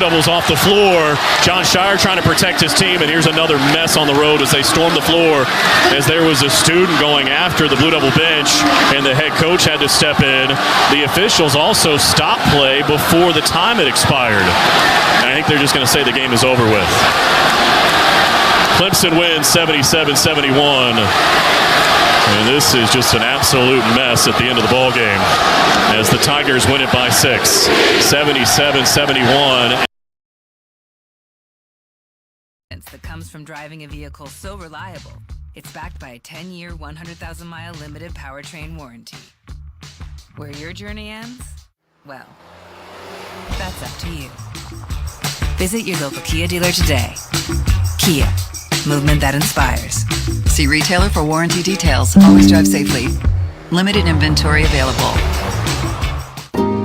Doubles off the floor. John Shire trying to protect his team, and here's another mess on the road as they storm the floor, as there was a student going after the Blue Devil bench, and the head coach had to step in. The officials also stopped play before the time had expired. And I think they're just going to say the game is over with. Clemson wins 77-71. And this is just an absolute mess at the end of the ball game as the Tigers win it by 6, 77-71. That comes from driving a vehicle so reliable, it's backed by a 10-year, 100,000-mile limited powertrain warranty. Where your journey ends? Well, that's up to you. Visit your local Kia dealer today. Kia, movement that inspires. See retailer for warranty details. Always drive safely. Limited inventory available.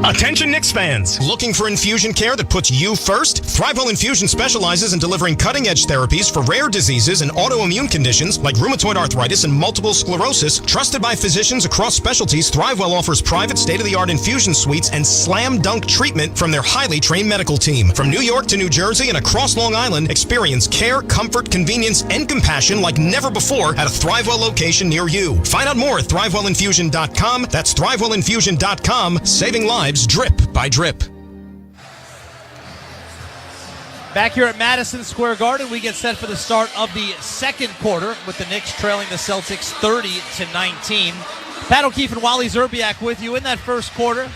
Attention Knicks fans! Looking for infusion care that puts you first? Thrivewell Infusion specializes in delivering cutting-edge therapies for rare diseases and autoimmune conditions like rheumatoid arthritis and multiple sclerosis. Trusted by physicians across specialties, Thrivewell offers private state-of-the-art infusion suites and slam-dunk treatment from their highly trained medical team. From New York to New Jersey and across Long Island, experience care, comfort, convenience, and compassion like never before at a Thrivewell location near you. Find out more at ThrivewellInfusion.com. That's ThrivewellInfusion.com. Saving lives drip by drip. Back here at Madison Square Garden, we get set for the start of the second quarter with the Knicks trailing the Celtics 30-19. Pat O'Keefe and Wally Zerbiak with you in that first quarter.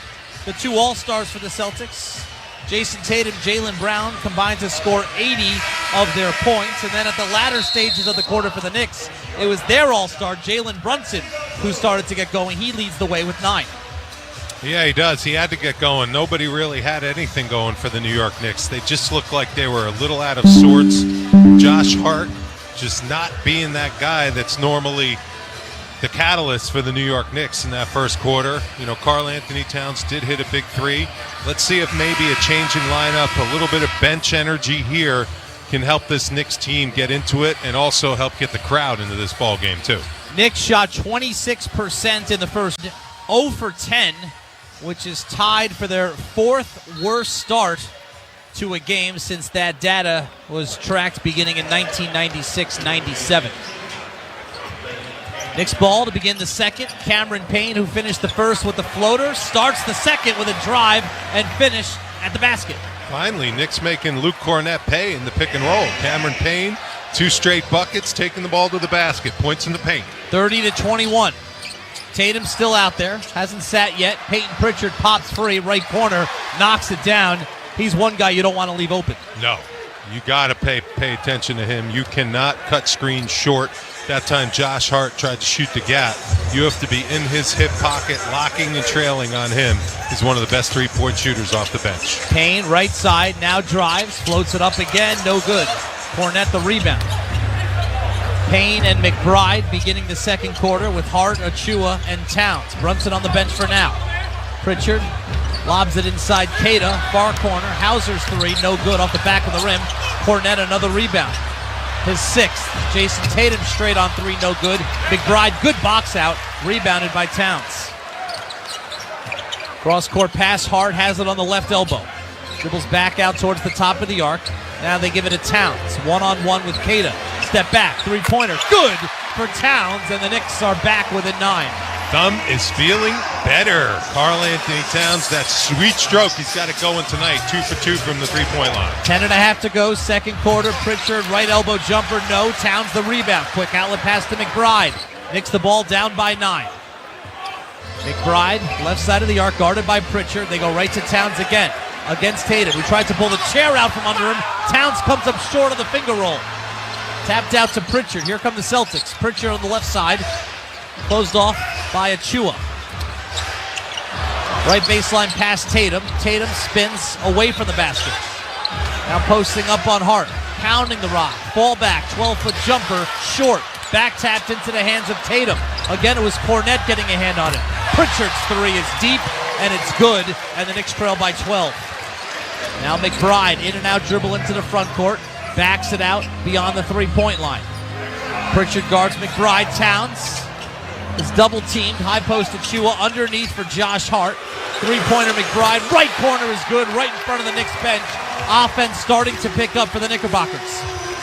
The two All-Stars for the Celtics, Jason Tatum, Jaylen Brown, combined to score 80 of their points. And then at the latter stages of the quarter for the Knicks, it was their All-Star, Jalen Brunson, who started to get going. He leads the way with 9. Yeah, he does. He had to get going. Nobody really had anything going for the New York Knicks. They just looked like they were a little out of sorts. Josh Hart just not being that guy that's normally the catalyst for the New York Knicks in that first quarter. You know, Karl Anthony Towns did hit a big three. Let's see if maybe a change in lineup, a little bit of bench energy here can help this Knicks team get into it and also help get the crowd into this ball game too. Knicks shot 26% in the first, 0 for 10. Which is tied for their fourth worst start to a game since that data was tracked beginning in 1996-97. Knicks ball to begin the second. Cameron Payne, who finished the first with the floater, starts the second with a drive and finish at the basket. Finally, Knicks making Luke Cornett pay in the pick and roll. Cameron Payne, 2 straight buckets, taking the ball to the basket, points in the paint. 30-21. Tatum still out there, hasn't sat yet. Peyton Pritchard pops free, right corner, knocks it down. He's one guy you don't want to leave open. No, you got to pay attention to him. You cannot cut screens short. That time Josh Hart tried to shoot the gap. You have to be in his hip pocket, locking and trailing on him. He's one of the best three-point shooters off the bench. Payne, right side, now drives, floats it up again, no good. Cornett the rebound. Payne and McBride beginning the second quarter with Hart, Achua, and Towns. Brunson on the bench for now. Pritchard lobs it inside Queta, far corner. Hauser's three, no good off the back of the rim. Cornett another rebound. His 6th. Jason Tatum straight on 3, no good. McBride, good box out, rebounded by Towns. Cross-court pass, Hart has it on the left elbow. Dribbles back out towards the top of the arc. Now they give it to Towns. One-on-one with Queta. Step back, three-pointer. Good for Towns, and the Knicks are back within 9. Thumb is feeling better. Karl Anthony Towns, that sweet stroke. He's got it going tonight. 2 for 2 from the three-point line. 10.5 to go, second quarter. Pritchard, right elbow jumper, no. Towns the rebound. Quick outlet pass to McBride. Knicks the ball down by 9. McBride, left side of the arc, guarded by Pritchard. They go right to Towns again. Against Tatum, who tried to pull the chair out from under him. Towns comes up short of the finger roll. Tapped out to Pritchard. Here come the Celtics. Pritchard on the left side. Closed off by Achua. Right baseline pass Tatum. Tatum spins away from the basket. Now posting up on Hart. Pounding the rock. Fall back. 12-foot jumper. Short. Back tapped into the hands of Tatum. Again, it was Cornett getting a hand on it. Pritchard's 3 is deep, and it's good. And the Knicks trail by 12. Now McBride, in and out dribble into the front court. Backs it out beyond the three-point line. Pritchard guards McBride. Towns is double-teamed. High post Achua underneath for Josh Hart. Three-pointer McBride. Right corner is good, right in front of the Knicks bench. offense starting to pick up for the Knickerbockers.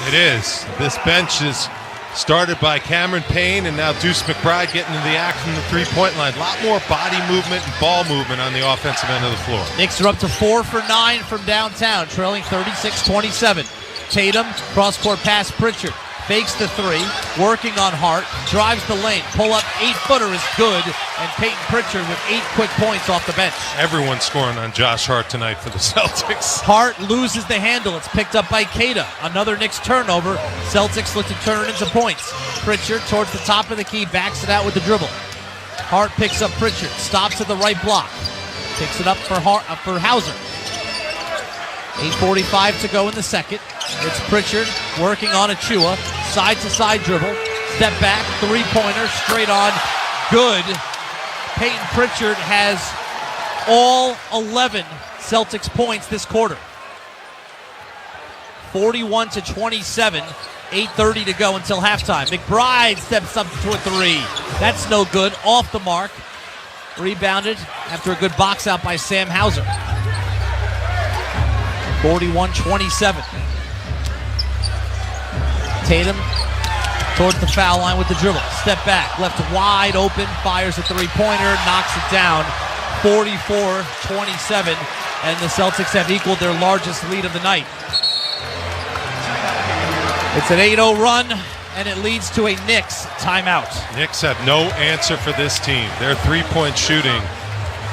It is. This bench is started by Cameron Payne and now Deuce McBride getting into the act from the three-point line. A lot more body movement and ball movement on the offensive end of the floor. Knicks are up to 4 for 9 from downtown, trailing 36-27. Tatum, cross-court pass, Pritchard. Fakes the three, working on Hart, drives the lane, pull-up 8-footer is good, and Peyton Pritchard with 8 quick points off the bench. Everyone's scoring on Josh Hart tonight for the Celtics. Hart loses the handle. It's picked up by Keita. Another Knicks turnover. Celtics look to turn it into points. Pritchard towards the top of the key, backs it out with the dribble. Hart picks up Pritchard, stops at the right block, picks it up for Hauser. 8:45 to go in the second. It's Pritchard working on Achua. Side-to-side dribble. Step back, three-pointer, straight on. Good. Peyton Pritchard has all 11 Celtics points this quarter. 41-27. 8:30 to go until halftime. McBride steps up to a three. That's no good. Off the mark. Rebounded after a good box out by Sam Hauser. 41-27. Tatum towards the foul line with the dribble. Step back, left wide open, fires a three-pointer, knocks it down. 44-27, and the Celtics have equaled their largest lead of the night. It's an 8-0 run, and it leads to a Knicks timeout. Knicks have no answer for this team. Their three-point shooting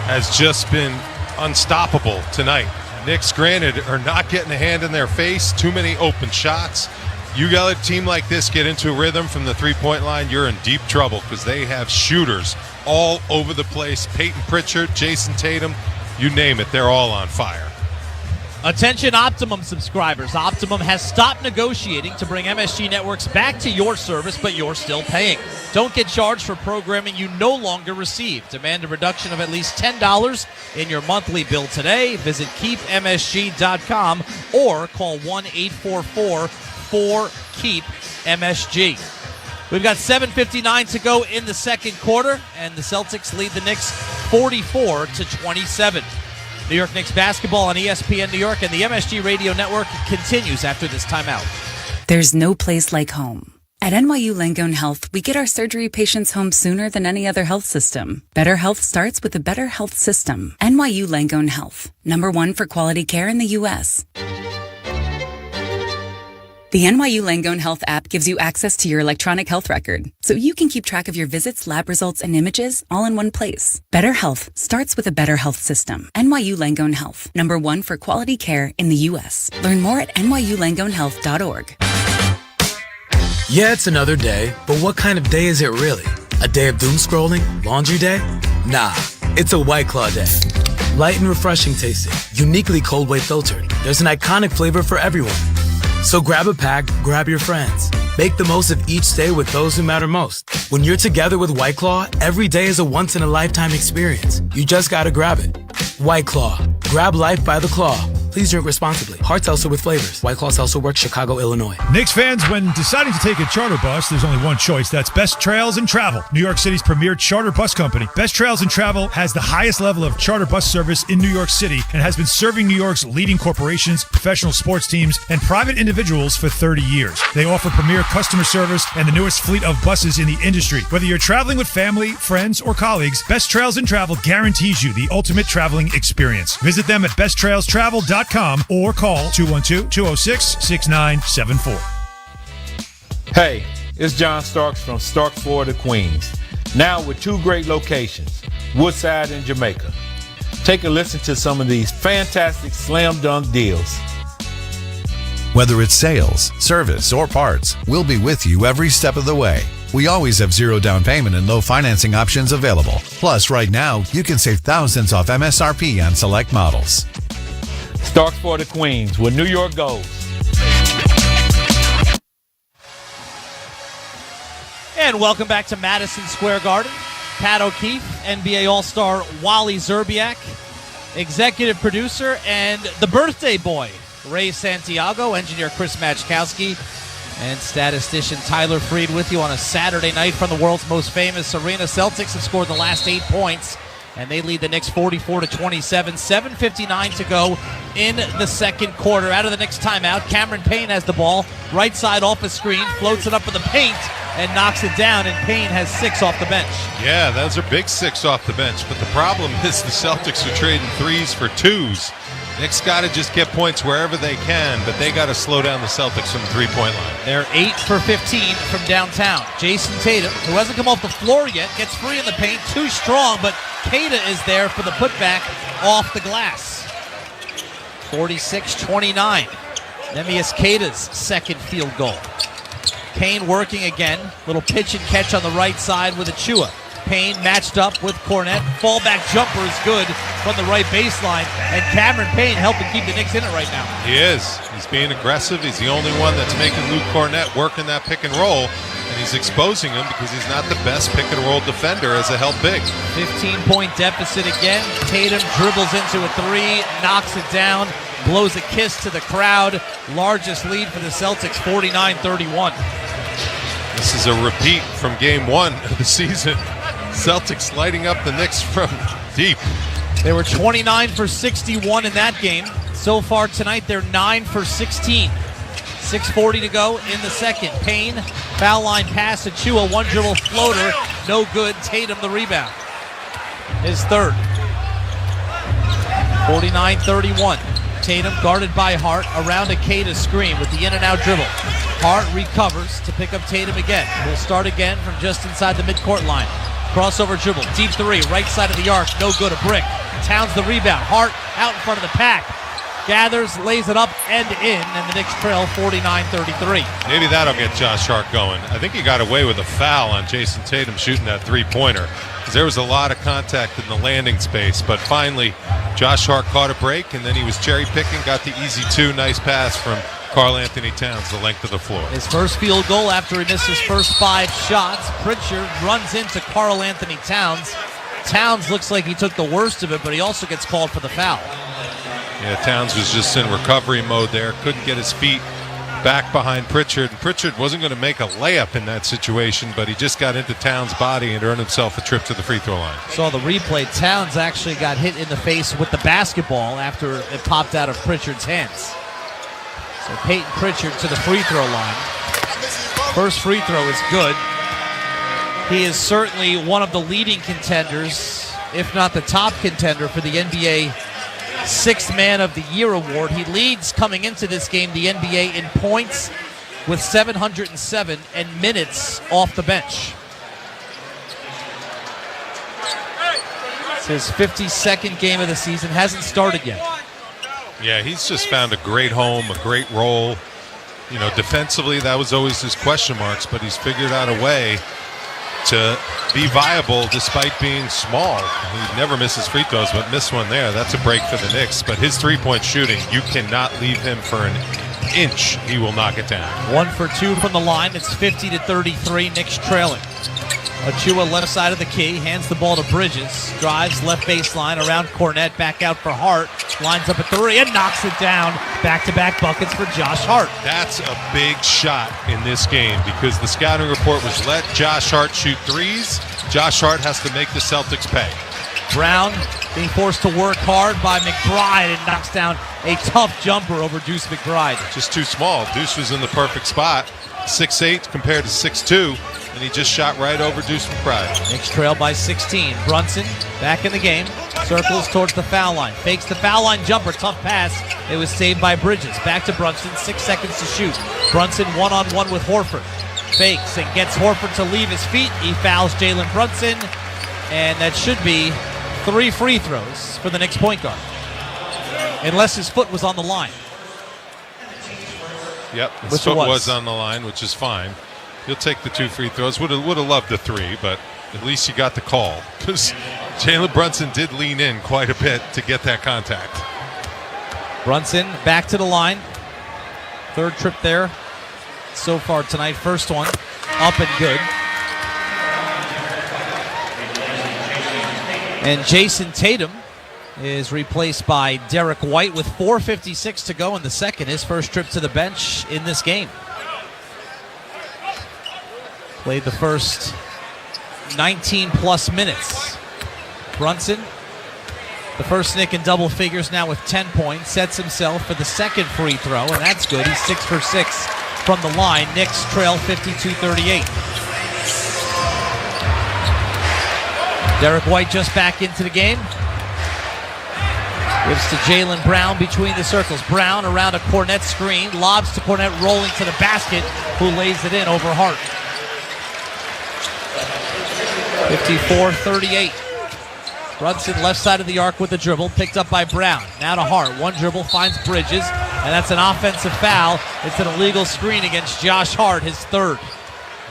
has just been unstoppable tonight. Knicks, granted, are not getting a hand in their face. Too many open shots. You got a team like this get into a rhythm from the three-point line, you're in deep trouble because they have shooters all over the place. Peyton Pritchard, Jason Tatum, you name it, they're all on fire. Attention Optimum subscribers. Optimum has stopped negotiating to bring MSG networks back to your service, but you're still paying. Don't get charged for programming you no longer receive. Demand a reduction of at least $10 in your monthly bill today. Visit keepmsg.com or call 1-844-4KEEP-MSG. We've got 7:59 to go in the second quarter, and the Celtics lead the Knicks 44-27. New York Knicks basketball on ESPN New York and the MSG Radio Network continues after this timeout. There's no place like home. At NYU Langone Health, we get our surgery patients home sooner than any other health system. Better health starts with a better health system. NYU Langone Health, #1 for quality care in the U.S. The NYU Langone Health app gives you access to your electronic health record, so you can keep track of your visits, lab results, and images all in one place. Better health starts with a better health system. NYU Langone Health, #1 for quality care in the U.S. Learn more at nyulangonehealth.org. Yeah, it's another day, but what kind of day is it really? A day of doom scrolling? Laundry day? Nah, it's a White Claw day. Light and refreshing tasting, uniquely cold way filtered. There's an iconic flavor for everyone. So grab a pack, grab your friends. Make the most of each day with those who matter most. When you're together with White Claw, every day is a once-in-a-lifetime experience. You just gotta grab it. White Claw. Grab life by the claw. Please drink responsibly. Hard seltzer with flavors. White Claw Seltzer Works, Chicago, Illinois. Knicks fans, when deciding to take a charter bus, there's only one choice. That's Best Trails and Travel, New York City's premier charter bus company. Best Trails and Travel has the highest level of charter bus service in New York City and has been serving New York's leading corporations, professional sports teams, and private individuals for 30 years. They offer premier customer service and the newest fleet of buses in the industry. Whether you're traveling with family, friends, or colleagues, Best Trails and Travel guarantees you the ultimate traveling experience. Visit them at besttrailstravel.com or call 212-206-6974. Hey, it's John Starks from Starks Florida, Queens. Now with 2 great locations, Woodside and Jamaica. Take a listen to some of these fantastic slam dunk deals. Whether it's sales, service, or parts, we'll be with you every step of the way. We always have 0 down payment and low financing options available. Plus, right now, you can save thousands off MSRP on select models. Starks for the Queens, where New York goes. And welcome back to Madison Square Garden. Pat O'Keefe, NBA All-Star Wally Zerbiak, executive producer, and the birthday boy, Ray Santiago, engineer Chris Machkowski, and statistician Tyler Freed with you on a Saturday night from the world's most famous arena. Celtics have scored the last 8 points and they lead the Knicks 44-27. 7:59 to go in the second quarter. Out of the Knicks timeout, Cameron Payne has the ball. Right side off the screen, floats it up in the paint, and knocks it down, and Payne has 6 off the bench. Yeah, those are big 6 off the bench, but the problem is the Celtics are trading 3s for 2s. Knicks got to just get points wherever they can, but they got to slow down the Celtics from the three-point line. They're 8 for 15 from downtown. Jason Tatum, who hasn't come off the floor yet, gets free in the paint. Too strong, but Keita is there for the putback off the glass. 46-29. Neemias Keita's second field goal. Payne working again. Little pitch and catch on the right side with Achua. Payne matched up with Cornette. Fallback jumper is good from the right baseline. And Cameron Payne helping keep the Knicks in it right now. He is. He's being aggressive. He's the only one that's making Luke Cornette work in that pick and roll. And he's exposing him because he's not the best pick and roll defender as a help big. 15-point deficit again. Tatum dribbles into a 3, knocks it down, blows a kiss to the crowd. Largest lead for the Celtics, 49-31. This is a repeat from game 1 of the season. Celtics lighting up the Knicks from deep. They were 29 for 61 in that game. So far tonight, they're 9 for 16. 6:40 to go in the second. Payne, foul line pass to Chua, one dribble floater, no good. Tatum the rebound. His third. 49-31. Tatum guarded by Hart around a Keita screen with the in and out dribble. Hart recovers to pick up Tatum again. We'll start again from just inside the midcourt line. Crossover dribble, deep 3, right side of the arc, no good, a brick. Towns the rebound. Hart out in front of the pack. Gathers, lays it up and in, and the Knicks trail 49-33. Maybe that'll get Josh Hart going. I think he got away with a foul on Jason Tatum shooting that three-pointer, because there was a lot of contact in the landing space, but finally Josh Hart caught a break, and then he was cherry-picking, got the easy 2, nice pass from Karl Anthony Towns, the length of the floor. His first field goal after he missed his first 5 shots. Pritchard runs into Karl Anthony Towns. Towns looks like he took the worst of it, but he also gets called for the foul. Yeah, Towns was just in recovery mode there. Couldn't get his feet back behind Pritchard. And Pritchard wasn't going to make a layup in that situation, but he just got into Towns' body and earned himself a trip to the free throw line. Saw the replay. Towns actually got hit in the face with the basketball after it popped out of Pritchard's hands. So Peyton Pritchard to the free throw line. First free throw is good. He is certainly one of the leading contenders, if not the top contender, for the NBA 6th Man of the Year award. He leads coming into this game the NBA in points with 707 and minutes off the bench. It's his 52nd game of the season, hasn't started yet. Yeah, he's just found a great home, a great role. You know, defensively, that was always his question marks, but he's figured out a way to be viable despite being small. He never misses free throws, but missed one there. That's a break for the Knicks. But his three-point shooting, you cannot leave him for an inch. He will knock it down. 1 for 2 from the line. It's 50-33. Knicks trailing. Achua left side of the key, hands the ball to Bridges, drives left baseline around Cornette, back out for Hart, lines up a 3 and knocks it down. Back-to-back buckets for Josh Hart. That's a big shot in this game because the scouting report was let Josh Hart shoot 3s. Josh Hart has to make the Celtics pay. Brown being forced to work hard by McBride and knocks down a tough jumper over Deuce McBride. Just too small. Deuce was in the perfect spot. 6'8" compared to 6'2", and he just shot right over Deuce McBride. Knicks trail by 16. Brunson back in the game. Circles towards the foul line. Fakes the foul line jumper. Tough pass. It was saved by Bridges. Back to Brunson. 6 seconds to shoot. Brunson one-on-one with Horford. Fakes and gets Horford to leave his feet. He fouls Jalen Brunson. And that should be 3 free throws for the Knicks point guard. Unless his foot was on the line. Yep, his foot was on the line, which is fine. He'll take the 2 free throws. Would have loved the 3, but at least you got the call. Because Jalen Brunson did lean in quite a bit to get that contact. Brunson back to the line. 3rd trip there so far tonight. First one up and good. And Jason Tatum is replaced by Derek White with 4:56 to go in the second. His first trip to the bench in this game. Played the first 19-plus minutes. Brunson, the first Knick in double figures now with 10 points, sets himself for the second free throw, and that's good. He's 6 for 6 from the line. Knicks trail 52-38. Derek White just back into the game. Gives to Jaylen Brown between the circles. Brown around a Cornette screen, lobs to Cornette, rolling to the basket, who lays it in over Hart. 54-38. Brunson left side of the arc with the dribble, picked up by Brown. Now to Hart, one dribble, finds Bridges, and that's an offensive foul. It's an illegal screen against Josh Hart, his third.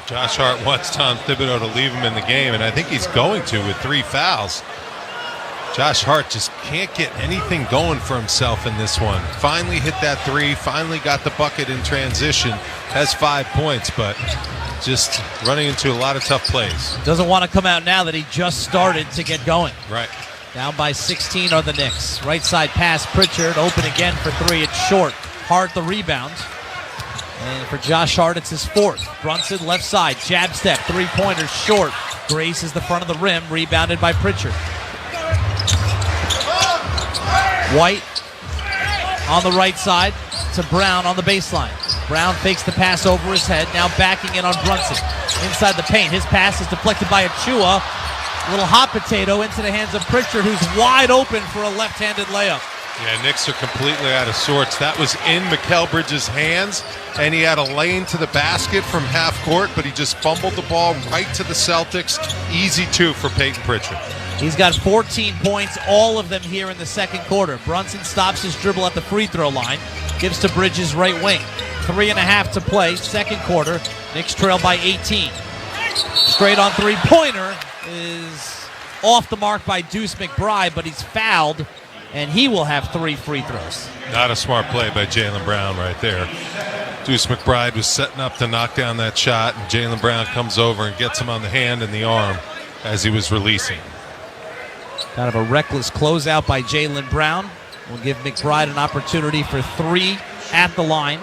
Josh Hart wants Tom Thibodeau to leave him in the game, and I think he's going to with 3 fouls. Josh Hart just can't get anything going for himself in this one. Finally hit that 3, finally got the bucket in transition, has 5 points, but just running into a lot of tough plays. Doesn't want to come out now that he just started to get going. Right. Down by 16 are the Knicks. Right side pass, Pritchard, open again for 3. It's short. Hart the rebound. And for Josh Hart, it's his 4th. Brunson left side, jab step, 3-pointer short. Grace is the front of the rim, rebounded by Pritchard. White on the right side to Brown on the baseline. Brown fakes the pass over his head, now backing in on Brunson. Inside the paint, his pass is deflected by Achua. Little hot potato into the hands of Pritchard, who's wide open for a left-handed layup. Yeah, Knicks are completely out of sorts. That was in Mikal Bridges' hands, and he had a lane to the basket from half court, but he just fumbled the ball right to the Celtics. Easy 2 for Peyton Pritchard. He's got 14 points, all of them here in the second quarter. Brunson stops his dribble at the free throw line, gives to Bridges right wing. 3.5 to play, second quarter. Knicks trail by 18. Straight on three-pointer is off the mark by Deuce McBride, but he's fouled, and he will have 3 free throws. Not a smart play by Jaylen Brown right there. Deuce McBride was setting up to knock down that shot, and Jaylen Brown comes over and gets him on the hand and the arm as he was releasing. Kind of a reckless closeout by Jaylen Brown. Will give McBride an opportunity for 3 at the line.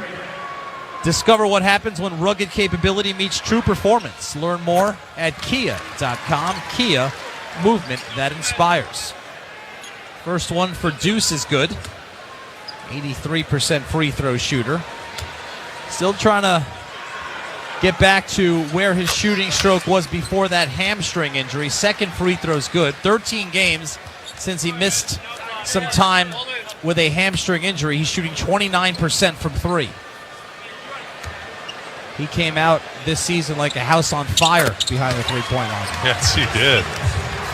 Discover what happens when rugged capability meets true performance. Learn more at kia.com. Kia, movement that inspires. First one for Deuce is good. 83% free throw shooter. Still trying to get back to where his shooting stroke was before that hamstring injury. Second free throw's good. 13 games since he missed some time with a hamstring injury. He's shooting 29% from 3. He came out this season like a house on fire behind the three-point line. Yes, he did.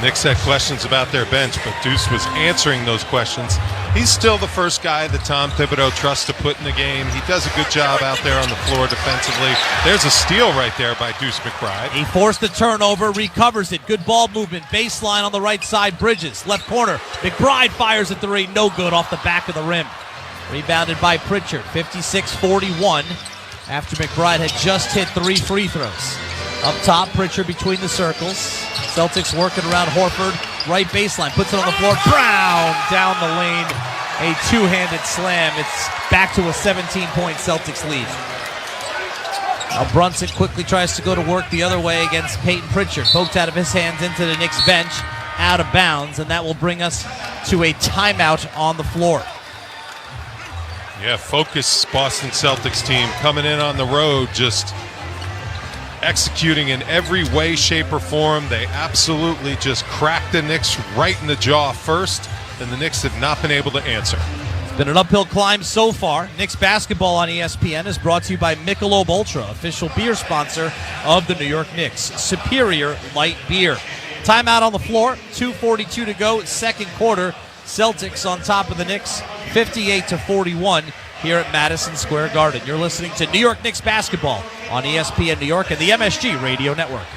Knicks had questions about their bench, but Deuce was answering those questions. He's still the first guy that Tom Thibodeau trusts to put in the game. He does a good job out there on the floor defensively. There's a steal right there by Deuce McBride. He forced the turnover, recovers it. Good ball movement. Baseline on the right side. Bridges, left corner. McBride fires a 3. No good, off the back of the rim. Rebounded by Pritchard. 56-41 after McBride had just hit 3 free throws. Up top, Pritchard between the circles. Celtics working around Horford. Right baseline, puts it on the floor. Brown down the lane. A 2-handed slam. It's back to a 17-point Celtics lead. Now Brunson quickly tries to go to work the other way against Peyton Pritchard. Poked out of his hands into the Knicks bench. Out of bounds, and that will bring us to a timeout on the floor. Yeah, focused Boston Celtics team coming in on the road, just executing in every way, shape, or form. They absolutely just cracked the Knicks right in the jaw first, and the Knicks have not been able to answer. It's been an uphill climb so far. Knicks basketball on ESPN is brought to you by Michelob Ultra, official beer sponsor of the New York Knicks. Superior light beer. Timeout on the floor, 2:42 to go, second quarter. Celtics on top of the Knicks, 58-41 here at Madison Square Garden. You're listening to New York Knicks basketball on ESPN New York and the MSG Radio Network.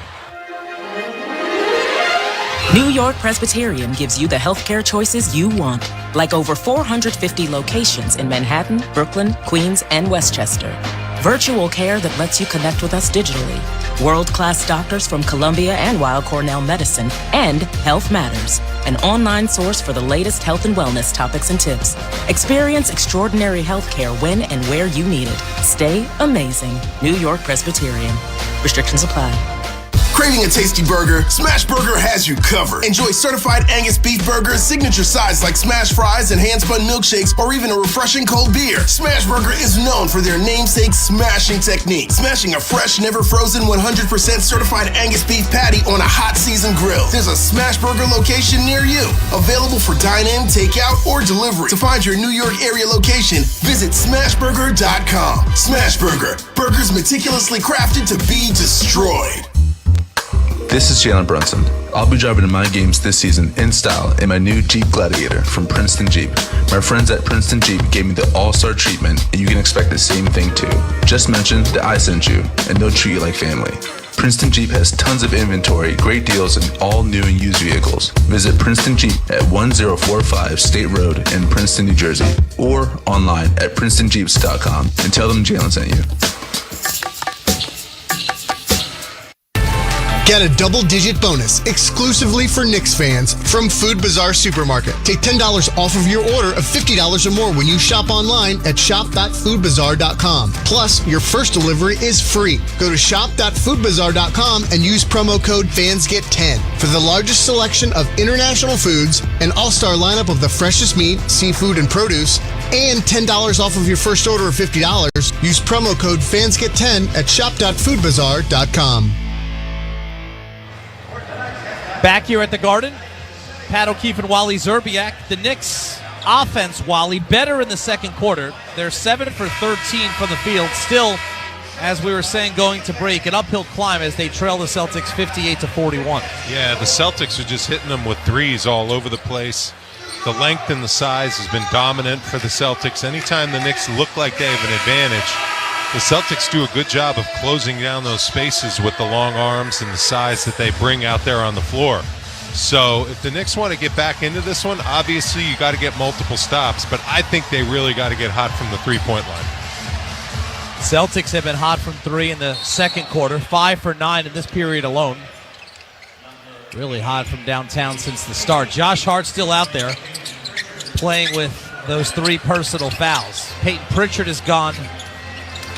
New York Presbyterian gives you the healthcare choices you want, like over 450 locations in Manhattan, Brooklyn, Queens, and Westchester. Virtual care that lets you connect with us digitally. World-class doctors from Columbia and Weill Cornell Medicine, and Health Matters, an online source for the latest health and wellness topics and tips. Experience extraordinary healthcare when and where you need it. Stay amazing. New York Presbyterian. Restrictions apply. Craving a tasty burger? Smash Burger has you covered. Enjoy certified Angus beef burgers, signature sides like smash fries and hand-spun milkshakes, or even a refreshing cold beer. Smash Burger is known for their namesake smashing technique. Smashing a fresh, never frozen, 100% certified Angus beef patty on a hot seasoned grill. There's a Smash Burger location near you. Available for dine-in, takeout, or delivery. To find your New York area location, visit smashburger.com. Smash Burger. Burgers meticulously crafted to be destroyed. This is Jalen Brunson. I'll be driving to my games this season in style in my new Jeep Gladiator from Princeton Jeep. My friends at Princeton Jeep gave me the all-star treatment, and you can expect the same thing too. Just mention that I sent you, and they'll treat you like family. Princeton Jeep has tons of inventory, great deals, and all new and used vehicles. Visit Princeton Jeep at 1045 State Road in Princeton, New Jersey, or online at PrincetonJeeps.com and tell them Jalen sent you. Get a double-digit bonus exclusively for Knicks fans from Food Bazaar Supermarket. Take $10 off of your order of $50 or more when you shop online at shop.foodbazaar.com. Plus, your first delivery is free. Go to shop.foodbazaar.com and use promo code FANSGET10 for the largest selection of international foods, an all-star lineup of the freshest meat, seafood, and produce, and $10 off of your first order of $50. Use promo code FANSGET10 at shop.foodbazaar.com. Back here at the Garden, Pat O'Keefe and Wally Zerbiak. The Knicks offense, Wally, better in the second quarter. They're 7 for 13 from the field. Still, as we were saying, going to break, an uphill climb as they trail the Celtics 58-41. Yeah, the Celtics are just hitting them with threes all over the place. The length and the size has been dominant for the Celtics. Anytime the Knicks look like they have an advantage, the Celtics do a good job of closing down those spaces with the long arms and the size that they bring out there on the floor. So if the Knicks want to get back into this one, obviously you got to get multiple stops, but I think they really got to get hot from the three-point line. Celtics have been hot from three in the second quarter, 5 for 9 in this period alone. Really hot from downtown since the start. Josh Hart still out there playing with those 3 personal fouls. Peyton Pritchard is gone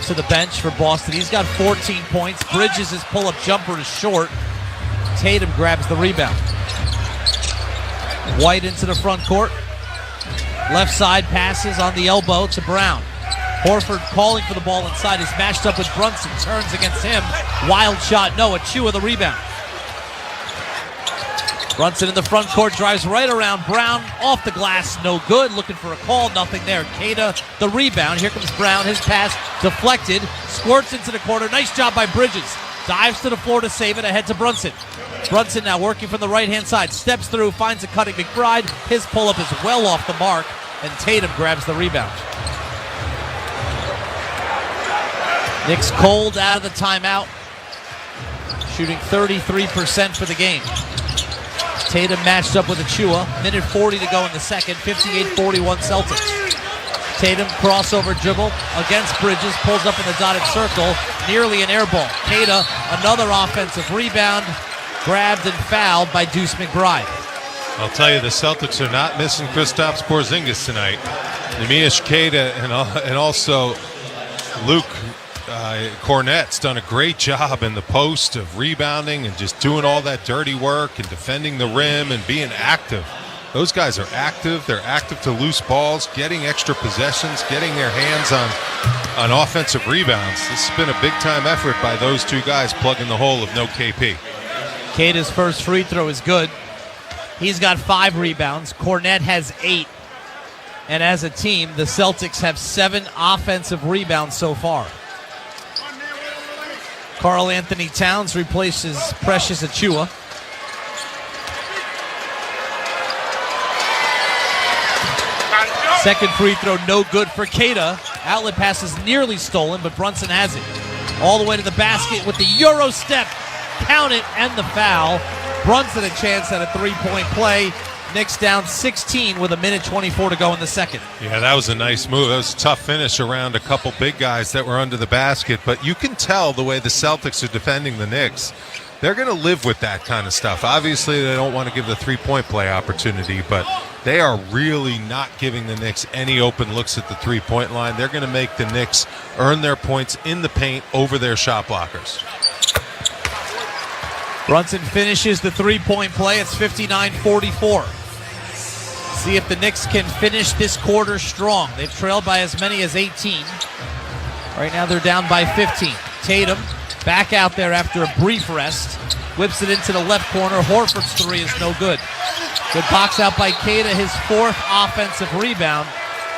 to the bench for Boston. He's got 14 points. Bridges' pull-up jumper is short. Tatum grabs the rebound. White into the front court. Left side passes on the elbow to Brown. Horford calling for the ball inside. Is matched up with Brunson. Turns against him. Wild shot. No, Achua the rebound. Brunson in the front court, drives right around Brown, off the glass, no good, looking for a call, nothing there. Queta, the rebound, here comes Brown, his pass deflected, squirts into the corner, nice job by Bridges, dives to the floor to save it, ahead to Brunson. Brunson now working from the right-hand side, steps through, finds a cutting McBride, his pull-up is well off the mark, and Tatum grabs the rebound. Knicks cold out of the timeout, shooting 33% for the game. Tatum matched up with Achua. Minute 40 to go in the second. 58-41 Celtics. Tatum crossover dribble against Bridges. Pulls up in the dotted circle. Nearly an air ball. Queta, another offensive rebound. Grabbed and fouled by Deuce McBride. I'll tell you, the Celtics are not missing Kristaps Porzingis tonight. Neemias Queta and also Luke Cornett's done a great job in the post of rebounding and just doing all that dirty work and defending the rim and being active. Those guys are active. They're active to loose balls, getting extra possessions, getting their hands on offensive rebounds. This has been a big-time effort by those two guys plugging the hole of no KP. Queta's first free throw is good. He's got 5 rebounds. Cornette has 8. And as a team, the Celtics have 7 offensive rebounds so far. Karl Anthony Towns replaces Precious Achua. Second free throw, no good for Queta. Outlet pass is nearly stolen, but Brunson has it. All the way to the basket with the Euro step. Count it, and the foul. Brunson a chance at a three-point play. Knicks down 16 with 1:24 to go in the second. Yeah, that was a nice move. That was a tough finish around a couple big guys that were under the basket, but you can tell the way the Celtics are defending the Knicks. They're going to live with that kind of stuff. Obviously, they don't want to give the three-point play opportunity, but they are really not giving the Knicks any open looks at the three-point line. They're going to make the Knicks earn their points in the paint over their shot blockers. Brunson finishes the three-point play. It's 59-44. See if the Knicks can finish this quarter strong. They've trailed by as many as 18. Right now they're down by 15. Tatum back out there after a brief rest. Whips it into the left corner. Horford's three is no good. Good box out by Queta, his fourth offensive rebound.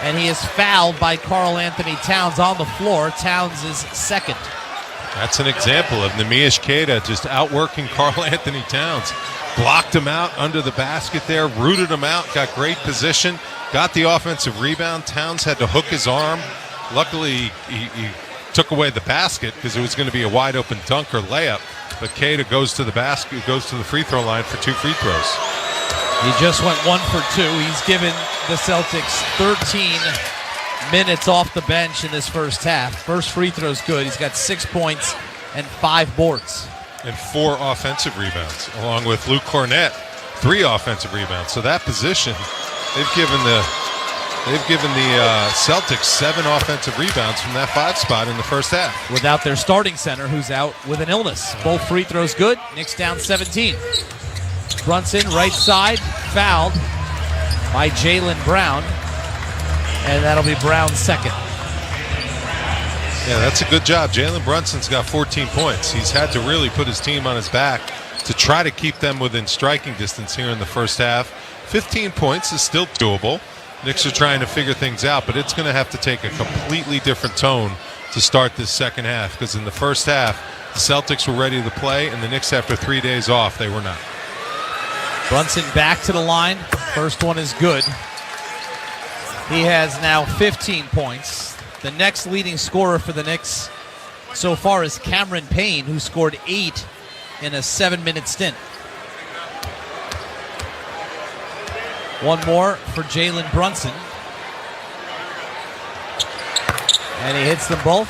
And he is fouled by Karl Anthony Towns on the floor. Towns is second. That's an example of Neemias Queta just outworking Karl Anthony Towns. Blocked him out under the basket there, rooted him out, got great position, got the offensive rebound. Towns had to hook his arm. Luckily, he took away the basket because it was going to be a wide open dunk or layup. But Queta goes to the basket, goes to the free throw line for 2 free throws. He just went 1 for 2. He's given the Celtics 13 minutes off the bench in this first half. First free throw's good. He's got 6 points and 5 boards. And 4 offensive rebounds, along with Luke Cornett, 3 offensive rebounds. So that position, they've given the Celtics 7 offensive rebounds from that 5 spot in the first half. Without their starting center, who's out with an illness. Both free throws good. Knicks down 17. Brunson, right side, fouled by Jaylen Brown. And that'll be Brown's second. Yeah, that's a good job. Jalen Brunson's got 14 points. He's had to really put his team on his back to try to keep them within striking distance here in the first half. 15 points is still doable. Knicks are trying to figure things out, but it's going to have to take a completely different tone to start this second half, because in the first half, the Celtics were ready to play, and the Knicks, after 3 days off, they were not. Brunson back to the line. First one is good. He has now 15 points. The next leading scorer for the Knicks so far is Cameron Payne, who scored 8 in a 7-minute stint. One more for Jalen Brunson. And he hits them both.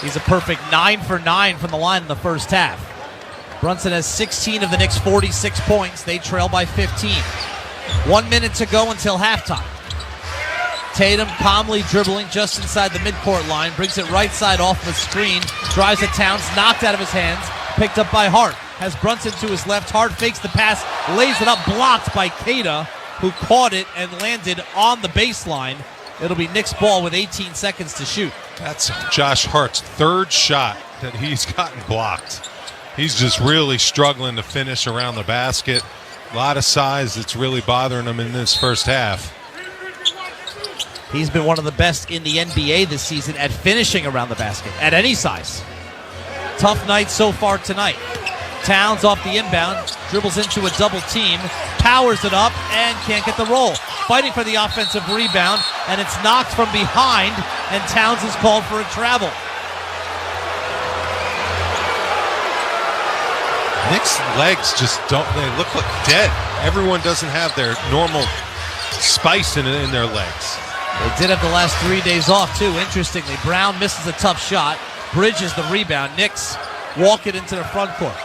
He's a perfect 9 for 9 from the line in the first half. Brunson has 16 of the Knicks' 46 points. They trail by 15. 1 minute to go until halftime. Tatum calmly dribbling just inside the midcourt line, brings it right side off the screen, drives at Towns, knocked out of his hands, picked up by Hart. Has Brunson to his left. Hart fakes the pass, lays it up, blocked by Queta, who caught it and landed on the baseline. It'll be Knicks ball with 18 seconds to shoot. That's Josh Hart's third shot that he's gotten blocked. He's just really struggling to finish around the basket. A lot of size that's really bothering him in this first half. He's been one of the best in the NBA this season at finishing around the basket, at any size. Tough night so far tonight. Towns off the inbound, dribbles into a double team, powers it up, and can't get the roll. Fighting for the offensive rebound, and it's knocked from behind, and Towns is called for a travel. Knicks' legs just they look like dead. Everyone doesn't have their normal spice in their legs. They did have the last 3 days off, too, interestingly. Brown misses a tough shot, Bridges the rebound. Knicks walk it into the front court.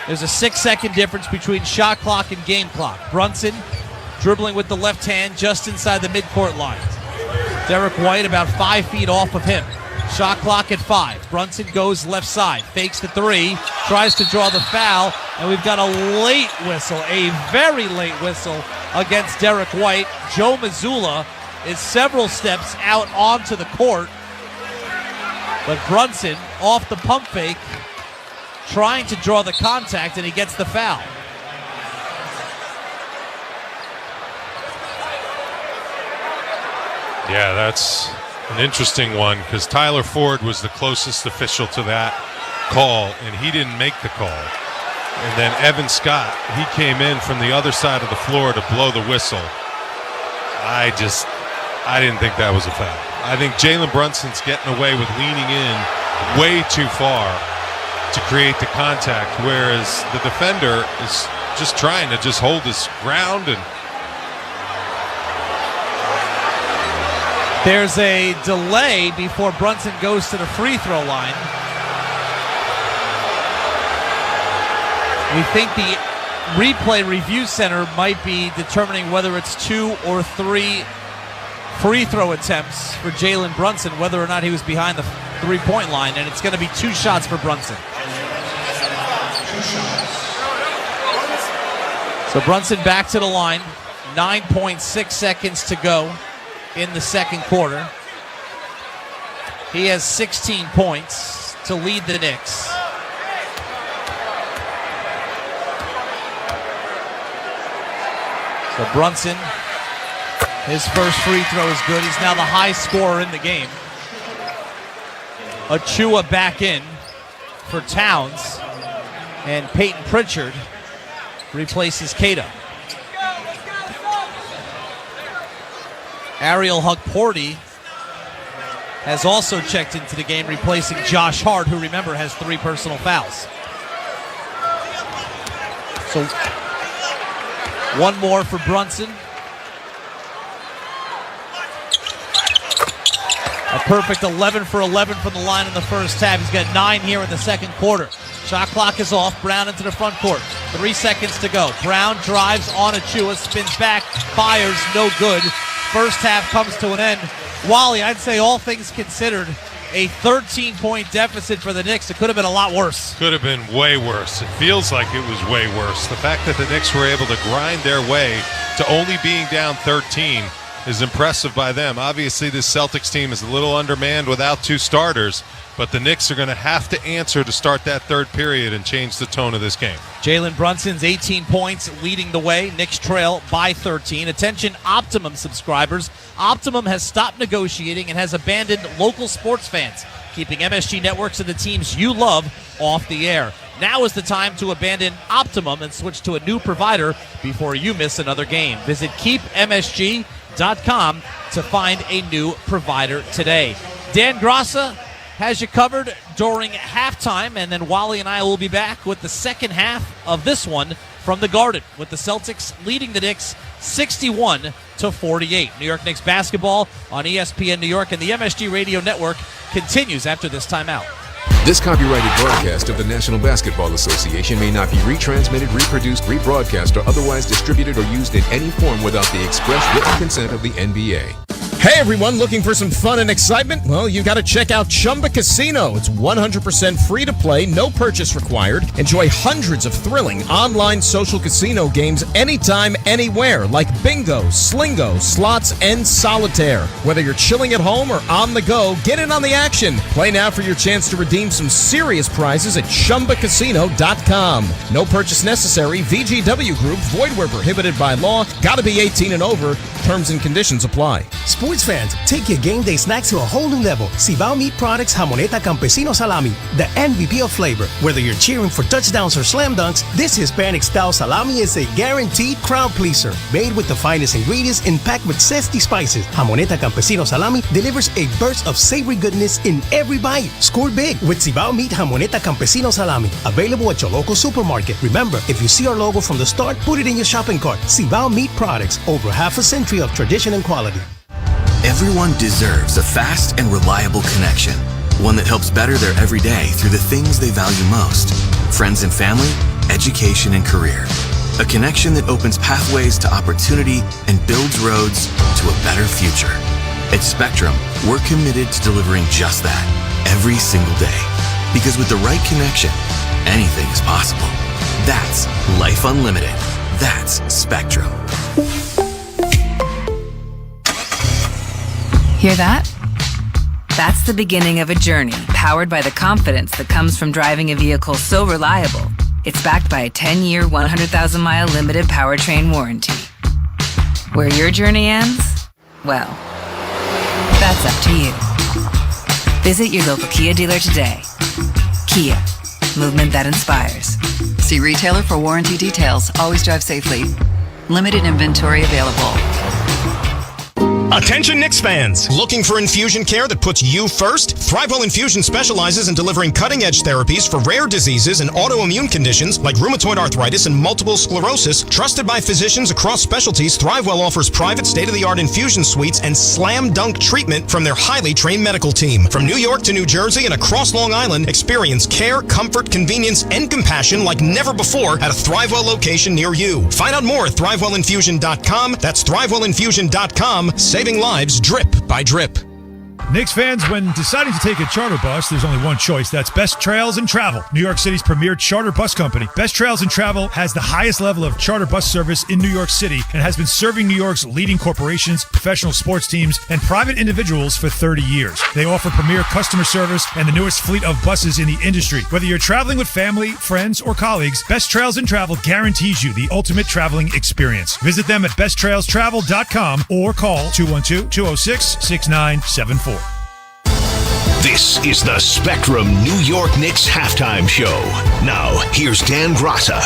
There's a 6-second difference between shot clock and game clock. Brunson dribbling with the left hand just inside the midcourt line. Derek White about 5 feet off of him. Shot clock at 5. Brunson goes left side, fakes the 3, tries to draw the foul, and we've got a late whistle, a very late whistle against Derek White. Joe Mazzulla is several steps out onto the court, but Brunson off the pump fake, trying to draw the contact, and he gets the foul. Yeah, that's an interesting one, because Tyler Ford was the closest official to that call, and he didn't make the call. And then Evan Scott, he came in from the other side of the floor to blow the whistle. I didn't think that was a foul. I think Jalen Brunson's getting away with leaning in way too far to create the contact, whereas the defender is just trying to just hold his ground. And there's a delay before Brunson goes to the free throw line. We think the replay review center might be determining whether it's 2 or 3 free throw attempts for Jalen Brunson, whether or not he was behind the three-point line, and it's going to be 2 shots for Brunson. So Brunson back to the line. 9.6 seconds to go in the second quarter. He has 16 points to lead the Knicks. So Brunson, his first free throw is good. He's now the high scorer in the game. Achua back in for Towns. And Peyton Pritchard replaces Cato. Ariel Hukporti has also checked into the game, replacing Josh Hart, who, remember, has 3 personal fouls. So one more for Brunson. A perfect 11 for 11 from the line in the first half. He's got 9 here in the second quarter. Shot clock is off. Brown into the front court. 3 seconds to go. Brown drives on Achua, spins back, fires, no good. First half comes to an end. Wally, I'd say all things considered, a 13-point deficit for the Knicks. It could have been a lot worse. Could have been way worse. It feels like it was way worse. The fact that the Knicks were able to grind their way to only being down 13 is impressive by them. Obviously, this Celtics team is a little undermanned without 2 starters, but the Knicks are going to have to answer to start that third period and change the tone of this game. Jalen Brunson's 18 points leading the way. Knicks trail by 13. Attention, Optimum subscribers. Optimum has stopped negotiating and has abandoned local sports fans, keeping MSG networks and the teams you love off the air. Now is the time to abandon Optimum and switch to a new provider before you miss another game. Visit keepmsg.com to find a new provider today. Dan Grassa has you covered during halftime, and then Wally and I will be back with the second half of this one from the Garden, with the Celtics leading the Knicks 61-48. New York Knicks basketball on ESPN New York and the MSG Radio Network continues after this timeout. This copyrighted broadcast of the National Basketball Association may not be retransmitted, reproduced, rebroadcast, or otherwise distributed or used in any form without the express written consent of the NBA. Hey everyone, looking for some fun and excitement? Well, you got to check out Chumba Casino. It's 100% free to play, no purchase required. Enjoy hundreds of thrilling online social casino games anytime, anywhere, like bingo, slingo, slots, and solitaire. Whether you're chilling at home or on the go, get in on the action. Play now for your chance to redeem some serious prizes at ChumbaCasino.com. No purchase necessary. VGW Group. Void where prohibited by law. Got to be 18 and over. Terms and conditions apply. Sports fans, take your game day snacks to a whole new level. Cibao Meat Products Jamoneta Campesino Salami, the MVP of flavor. Whether you're cheering for touchdowns or slam dunks, this Hispanic-style salami is a guaranteed crowd pleaser. Made with the finest ingredients and packed with zesty spices, Jamoneta Campesino Salami delivers a burst of savory goodness in every bite. Score big with Cibao Meat Jamoneta Campesino Salami. Available at your local supermarket. Remember, if you see our logo from the start, put it in your shopping cart. Cibao Meat Products, over half a century of tradition and quality. Everyone deserves a fast and reliable connection, one that helps better their everyday through the things they value most: friends and family, education and career. A connection that opens pathways to opportunity and builds roads to a better future. At Spectrum, we're committed to delivering just that every single day. Because with the right connection, anything is possible. That's Life Unlimited. That's Spectrum. Hear that? That's the beginning of a journey powered by the confidence that comes from driving a vehicle so reliable. It's backed by a 10-year, 100,000-mile limited powertrain warranty. Where your journey ends? Well, that's up to you. Visit your local Kia dealer today. Kia, movement that inspires. See retailer for warranty details. Always drive safely. Limited inventory available. Attention Knicks fans! Looking for infusion care that puts you first? ThriveWell Infusion specializes in delivering cutting-edge therapies for rare diseases and autoimmune conditions like rheumatoid arthritis and multiple sclerosis. Trusted by physicians across specialties, ThriveWell offers private state-of-the-art infusion suites and slam-dunk treatment from their highly trained medical team. From New York to New Jersey and across Long Island, experience care, comfort, convenience, and compassion like never before at a ThriveWell location near you. Find out more at ThriveWellInfusion.com. That's ThriveWellInfusion.com. Saving lives drip by drip. Knicks fans, when deciding to take a charter bus, there's only one choice. That's Best Trails and Travel, New York City's premier charter bus company. Best Trails and Travel has the highest level of charter bus service in New York City and has been serving New York's leading corporations, professional sports teams, and private individuals for 30 years. They offer premier customer service and the newest fleet of buses in the industry. Whether you're traveling with family, friends, or colleagues, Best Trails and Travel guarantees you the ultimate traveling experience. Visit them at besttrailstravel.com or call 212-206-6974. This is the Spectrum New York Knicks halftime show. Now, here's Dan Graca.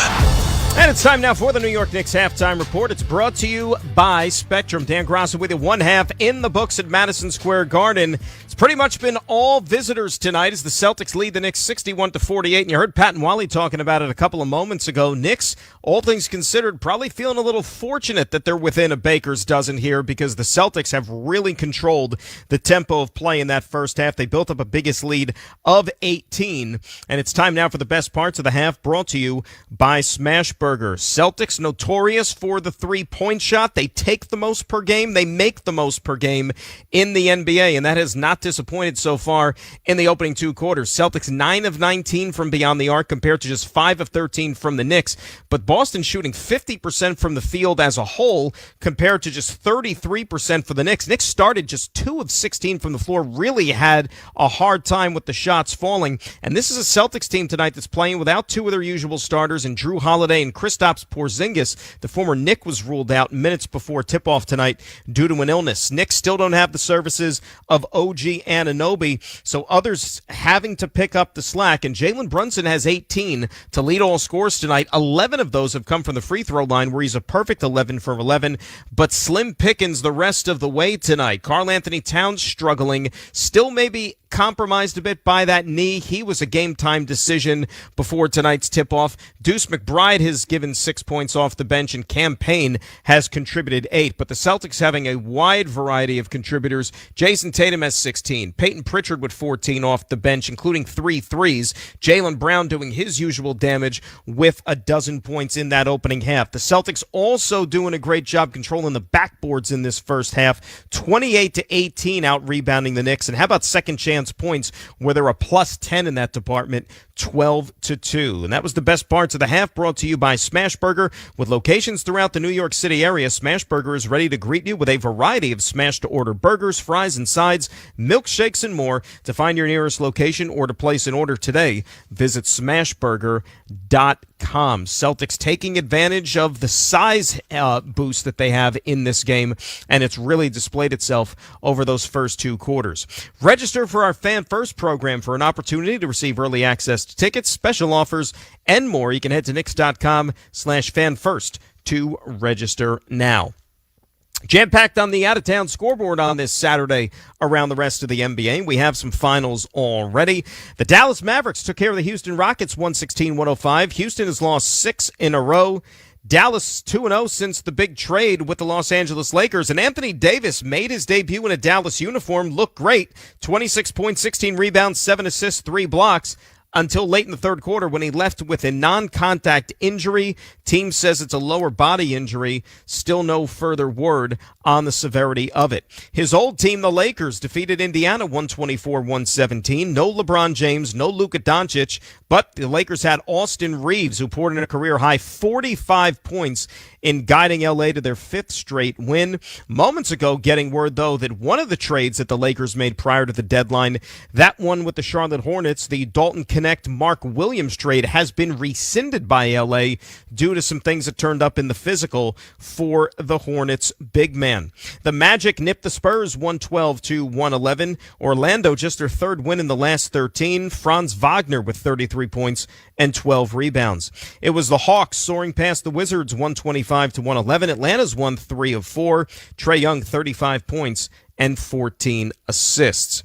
And it's time now for the New York Knicks halftime report. It's brought to you by Spectrum. Dan Graca with you, one half in the books at Madison Square Garden. It's pretty much been all visitors tonight as the Celtics lead the Knicks 61-48. And you heard Pat and Wally talking about it a couple of moments ago. Knicks, all things considered, probably feeling a little fortunate that they're within a baker's dozen here because the Celtics have really controlled the tempo of play in that first half. They built up a biggest lead of 18. And it's time now for the best parts of the half, brought to you by Smashburger. Celtics notorious for the three-point shot. They take the most per game. They make the most per game in the NBA, and that has not disappointed so far in the opening two quarters. Celtics 9 of 19 from beyond the arc compared to just 5 of 13 from the Knicks, but Boston shooting 50% from the field as a whole compared to just 33% for the Knicks. Knicks started just 2 of 16 from the floor, really had a hard time with the shots falling, and this is a Celtics team tonight that's playing without two of their usual starters in Drew Holiday and Kristaps Porzingis. The former Knick was ruled out minutes before tip-off tonight due to an illness. Knicks still don't have the services of OG Anunoby, so others having to pick up the slack, and Jalen Brunson has 18 to lead all scores tonight. 11 of those have come from the free throw line, where he's a perfect 11 for 11, but slim pickings the rest of the way tonight. Karl Anthony Towns struggling, still maybe compromised a bit by that knee. He was a game-time decision before tonight's tip-off. Deuce McBride has given 6 points off the bench, and Cam Payne has contributed 8. But the Celtics having a wide variety of contributors. Jason Tatum has 16. Peyton Pritchard with 14 off the bench, including 3 threes. Jaylen Brown doing his usual damage with a dozen points in that opening half. The Celtics also doing a great job controlling the backboards in this first half. 28-18 out-rebounding the Knicks. And how about second chance points, where they're a plus 10 in that department, 12-2. And that was the best parts of the half, brought to you by Smashburger. With locations throughout the New York City area, Smashburger is ready to greet you with a variety of smash-to-order burgers, fries, and sides, milkshakes, and more. To find your nearest location or to place an order today, visit smashburger.com. Celtics taking advantage of the size boost that they have in this game, and it's really displayed itself over those first two quarters. Register for our Fan First program for an opportunity to receive early access to tickets, special offers, and more. You can head to Knicks.com/fanfirst to register now. Jam-packed on the out-of-town scoreboard on this Saturday around the rest of the NBA. We have some finals already. The Dallas Mavericks took care of the Houston Rockets 116-105. Houston has lost 6 in a row. Dallas 2-0 since the big trade with the Los Angeles Lakers. And Anthony Davis made his debut in a Dallas uniform. Looked great. 26 points, 16 rebounds, 7 assists, 3 blocks. Until late in the third quarter when he left with a non-contact injury. Team says it's a lower body injury. Still no further word on the severity of it. His old team, the Lakers, defeated Indiana 124-117. No LeBron James, no Luka Doncic, but the Lakers had Austin Reeves, who poured in a career-high 45 points in guiding L.A. to their 5th straight win. Moments ago, getting word, though, that one of the trades that the Lakers made prior to the deadline, that one with the Charlotte Hornets, the Dalton Connect Mark Williams trade, has been rescinded by L.A. due to some things that turned up in the physical for the Hornets big man. The Magic nipped the Spurs 112-111. Orlando just their 3rd win in the last 13. Franz Wagner with 33 points and 12 rebounds. It was the Hawks soaring past the Wizards 125-111. Atlanta's won 3 of 4. Trae Young 35 points and 14 assists.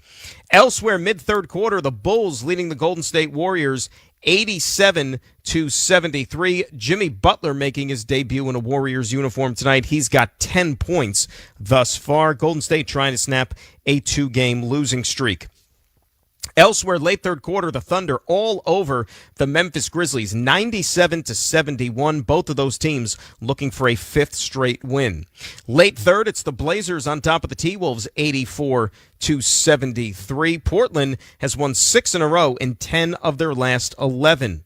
Elsewhere, mid-third quarter, the Bulls leading the Golden State Warriors 87-73. Jimmy Butler making his debut in a Warriors uniform tonight. He's got 10 points thus far. Golden State trying to snap a 2-game losing streak. Elsewhere, late third quarter, the Thunder all over the Memphis Grizzlies, 97-71. Both of those teams looking for a fifth straight win. Late third, it's the Blazers on top of the T-Wolves, 84-73. Portland has won 6 in a row in 10 of their last 11.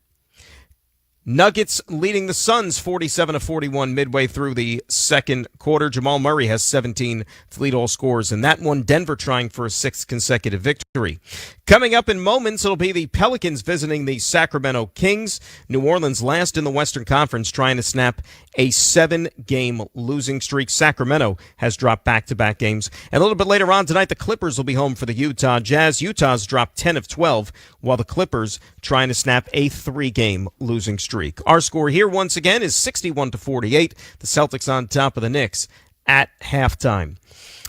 Nuggets leading the Suns 47-41 midway through the second quarter. Jamal Murray has 17 to lead all scorers in that one. Denver trying for a 6th consecutive victory. Coming up in moments, it'll be the Pelicans visiting the Sacramento Kings. New Orleans last in the Western Conference trying to snap a 7-game losing streak. Sacramento has dropped back-to-back games. And a little bit later on tonight, the Clippers will be home for the Utah Jazz. Utah's dropped 10 of 12, while the Clippers trying to snap a 3-game losing streak. Our score here once again is 61-48. The Celtics on top of the Knicks at halftime.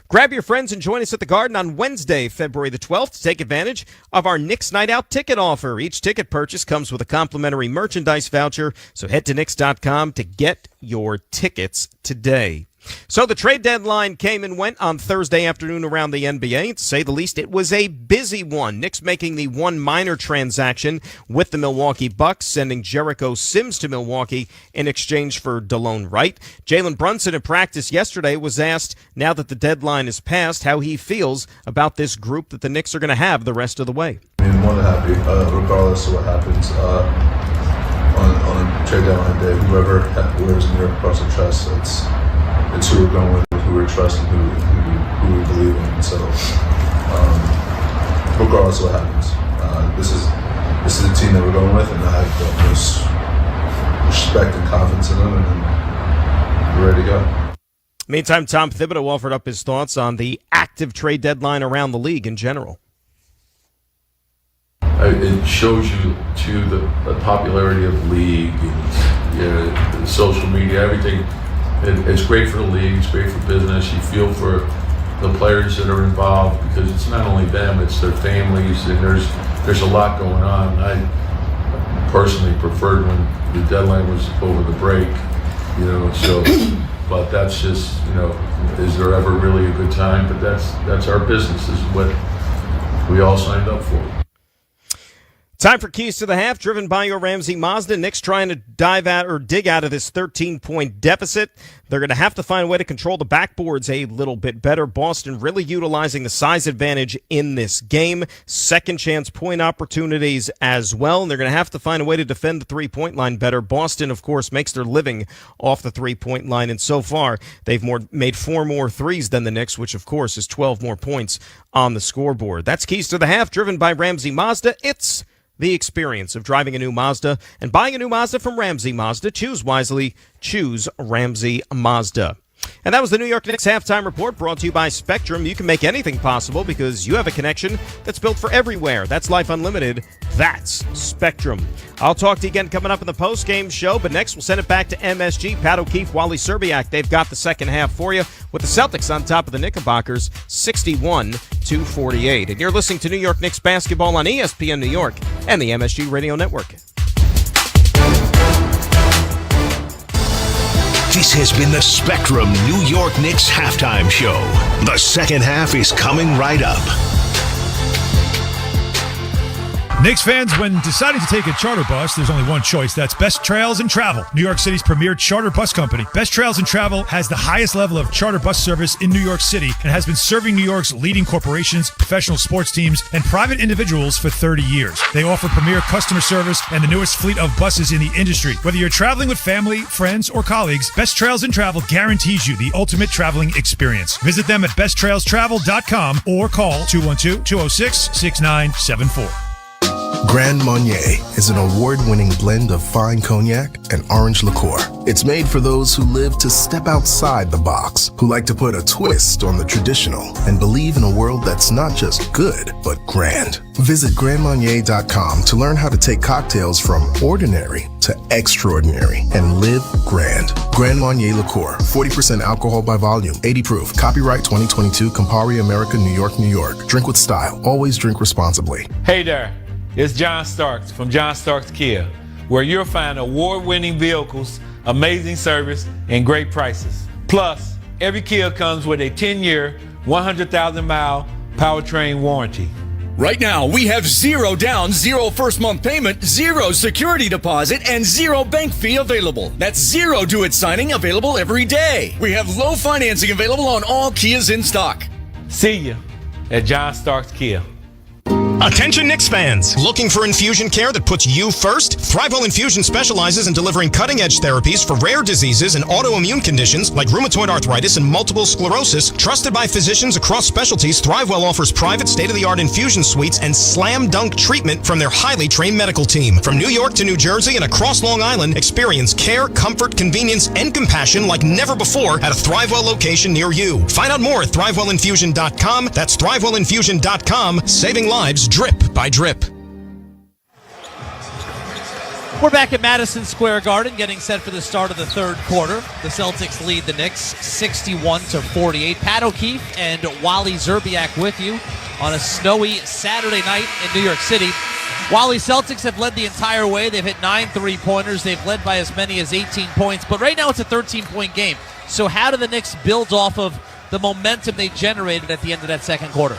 Grab your friends and join us at the Garden on Wednesday, February the 12th, to take advantage of our Knicks Night Out ticket offer. Each ticket purchase comes with a complimentary merchandise voucher, so head to Knicks.com to get your tickets today. So the trade deadline came and went on Thursday afternoon around the NBA. To say the least, it was a busy one. Knicks making the one minor transaction with the Milwaukee Bucks, sending Jericho Sims to Milwaukee in exchange for DeLone Wright. Jalen Brunson in practice yesterday was asked, now that the deadline is passed, how he feels about this group that the Knicks are going to have the rest of the way. I'm more than happy, regardless of what happens on the trade deadline day. Whoever wears New York across the chest, it's who we're going with, who we're trusting, who we believe in. And so, regardless of what happens, this is the team that we're going with, and I have the most respect and confidence in them, and we're ready to go. Meantime, Tom Thibodeau offered up his thoughts on the active trade deadline around the league in general. It shows you, too, the popularity of the league, and, social media, everything. It's great for the league, it's great for business. You feel for the players that are involved, because it's not only them, it's their families, and there's a lot going on. I personally preferred when the deadline was over the break, so, but that's just, is there ever really a good time? But that's our business. This is what we all signed up for. Time for Keys to the Half, driven by your Ramsey Mazda. Knicks trying to dig out of this 13-point deficit. They're going to have to find a way to control the backboards a little bit better. Boston really utilizing the size advantage in this game. Second chance point opportunities as well. And they're going to have to find a way to defend the three-point line better. Boston, of course, makes their living off the three-point line. And so far, they've made 4 more threes than the Knicks, which, of course, is 12 more points on the scoreboard. That's Keys to the Half, driven by Ramsey Mazda. It's the experience of driving a new Mazda and buying a new Mazda from Ramsey Mazda. Choose wisely. Choose Ramsey Mazda. And that was the New York Knicks halftime report, brought to you by Spectrum. You can make anything possible because you have a connection that's built for everywhere. That's Life Unlimited. That's Spectrum. I'll talk to you again coming up in the post-game show, but next we'll send it back to MSG. Pat O'Keefe, Wally Serbiak, they've got the second half for you with the Celtics on top of the Knickerbockers, 61-48. And you're listening to New York Knicks basketball on ESPN New York and the MSG Radio Network. This has been the Spectrum New York Knicks halftime show. The second half is coming right up. Knicks fans, when deciding to take a charter bus, there's only one choice. That's Best Trails and Travel, New York City's premier charter bus company. Best Trails and Travel has the highest level of charter bus service in New York City and has been serving New York's leading corporations, professional sports teams, and private individuals for 30 years. They offer premier customer service and the newest fleet of buses in the industry. Whether you're traveling with family, friends, or colleagues, Best Trails and Travel guarantees you the ultimate traveling experience. Visit them at besttrailstravel.com or call 212-206-6974. Grand Marnier is an award-winning blend of fine cognac and orange liqueur. It's made for those who live to step outside the box, who like to put a twist on the traditional, and believe in a world that's not just good, but grand. Visit grandmarnier.com to learn how to take cocktails from ordinary to extraordinary and live grand. Grand Marnier Liqueur, 40% alcohol by volume, 80 proof. Copyright 2022, Campari America, New York, New York. Drink with style. Always drink responsibly. Hey there. It's John Starks from John Starks Kia, where you'll find award-winning vehicles, amazing service, and great prices. Plus, every Kia comes with a 10-year, 100,000-mile powertrain warranty. Right now, we have 0 down, 0 first month payment, 0 security deposit, and 0 bank fee available. That's 0 do-it signing available every day. We have low financing available on all Kias in stock. See you at John Starks Kia. Attention Knicks fans! Looking for infusion care that puts you first? Thrivewell Infusion specializes in delivering cutting-edge therapies for rare diseases and autoimmune conditions like rheumatoid arthritis and multiple sclerosis. Trusted by physicians across specialties, Thrivewell offers private state-of-the-art infusion suites and slam-dunk treatment from their highly trained medical team. From New York to New Jersey and across Long Island, experience care, comfort, convenience, and compassion like never before at a Thrivewell location near you. Find out more at ThrivewellInfusion.com. That's ThrivewellInfusion.com. Saving lives drip by drip. We're back at Madison Square Garden, getting set for the start of the third quarter. The Celtics lead the Knicks 61-48. Pat O'Keefe and Wally Zerbiak with you on a snowy Saturday night in New York City. Wally, Celtics have led the entire way. They've hit 9 3-pointers. They've led by as many as 18 points. But right now it's a 13-point game. So how do the Knicks build off of the momentum they generated at the end of that second quarter?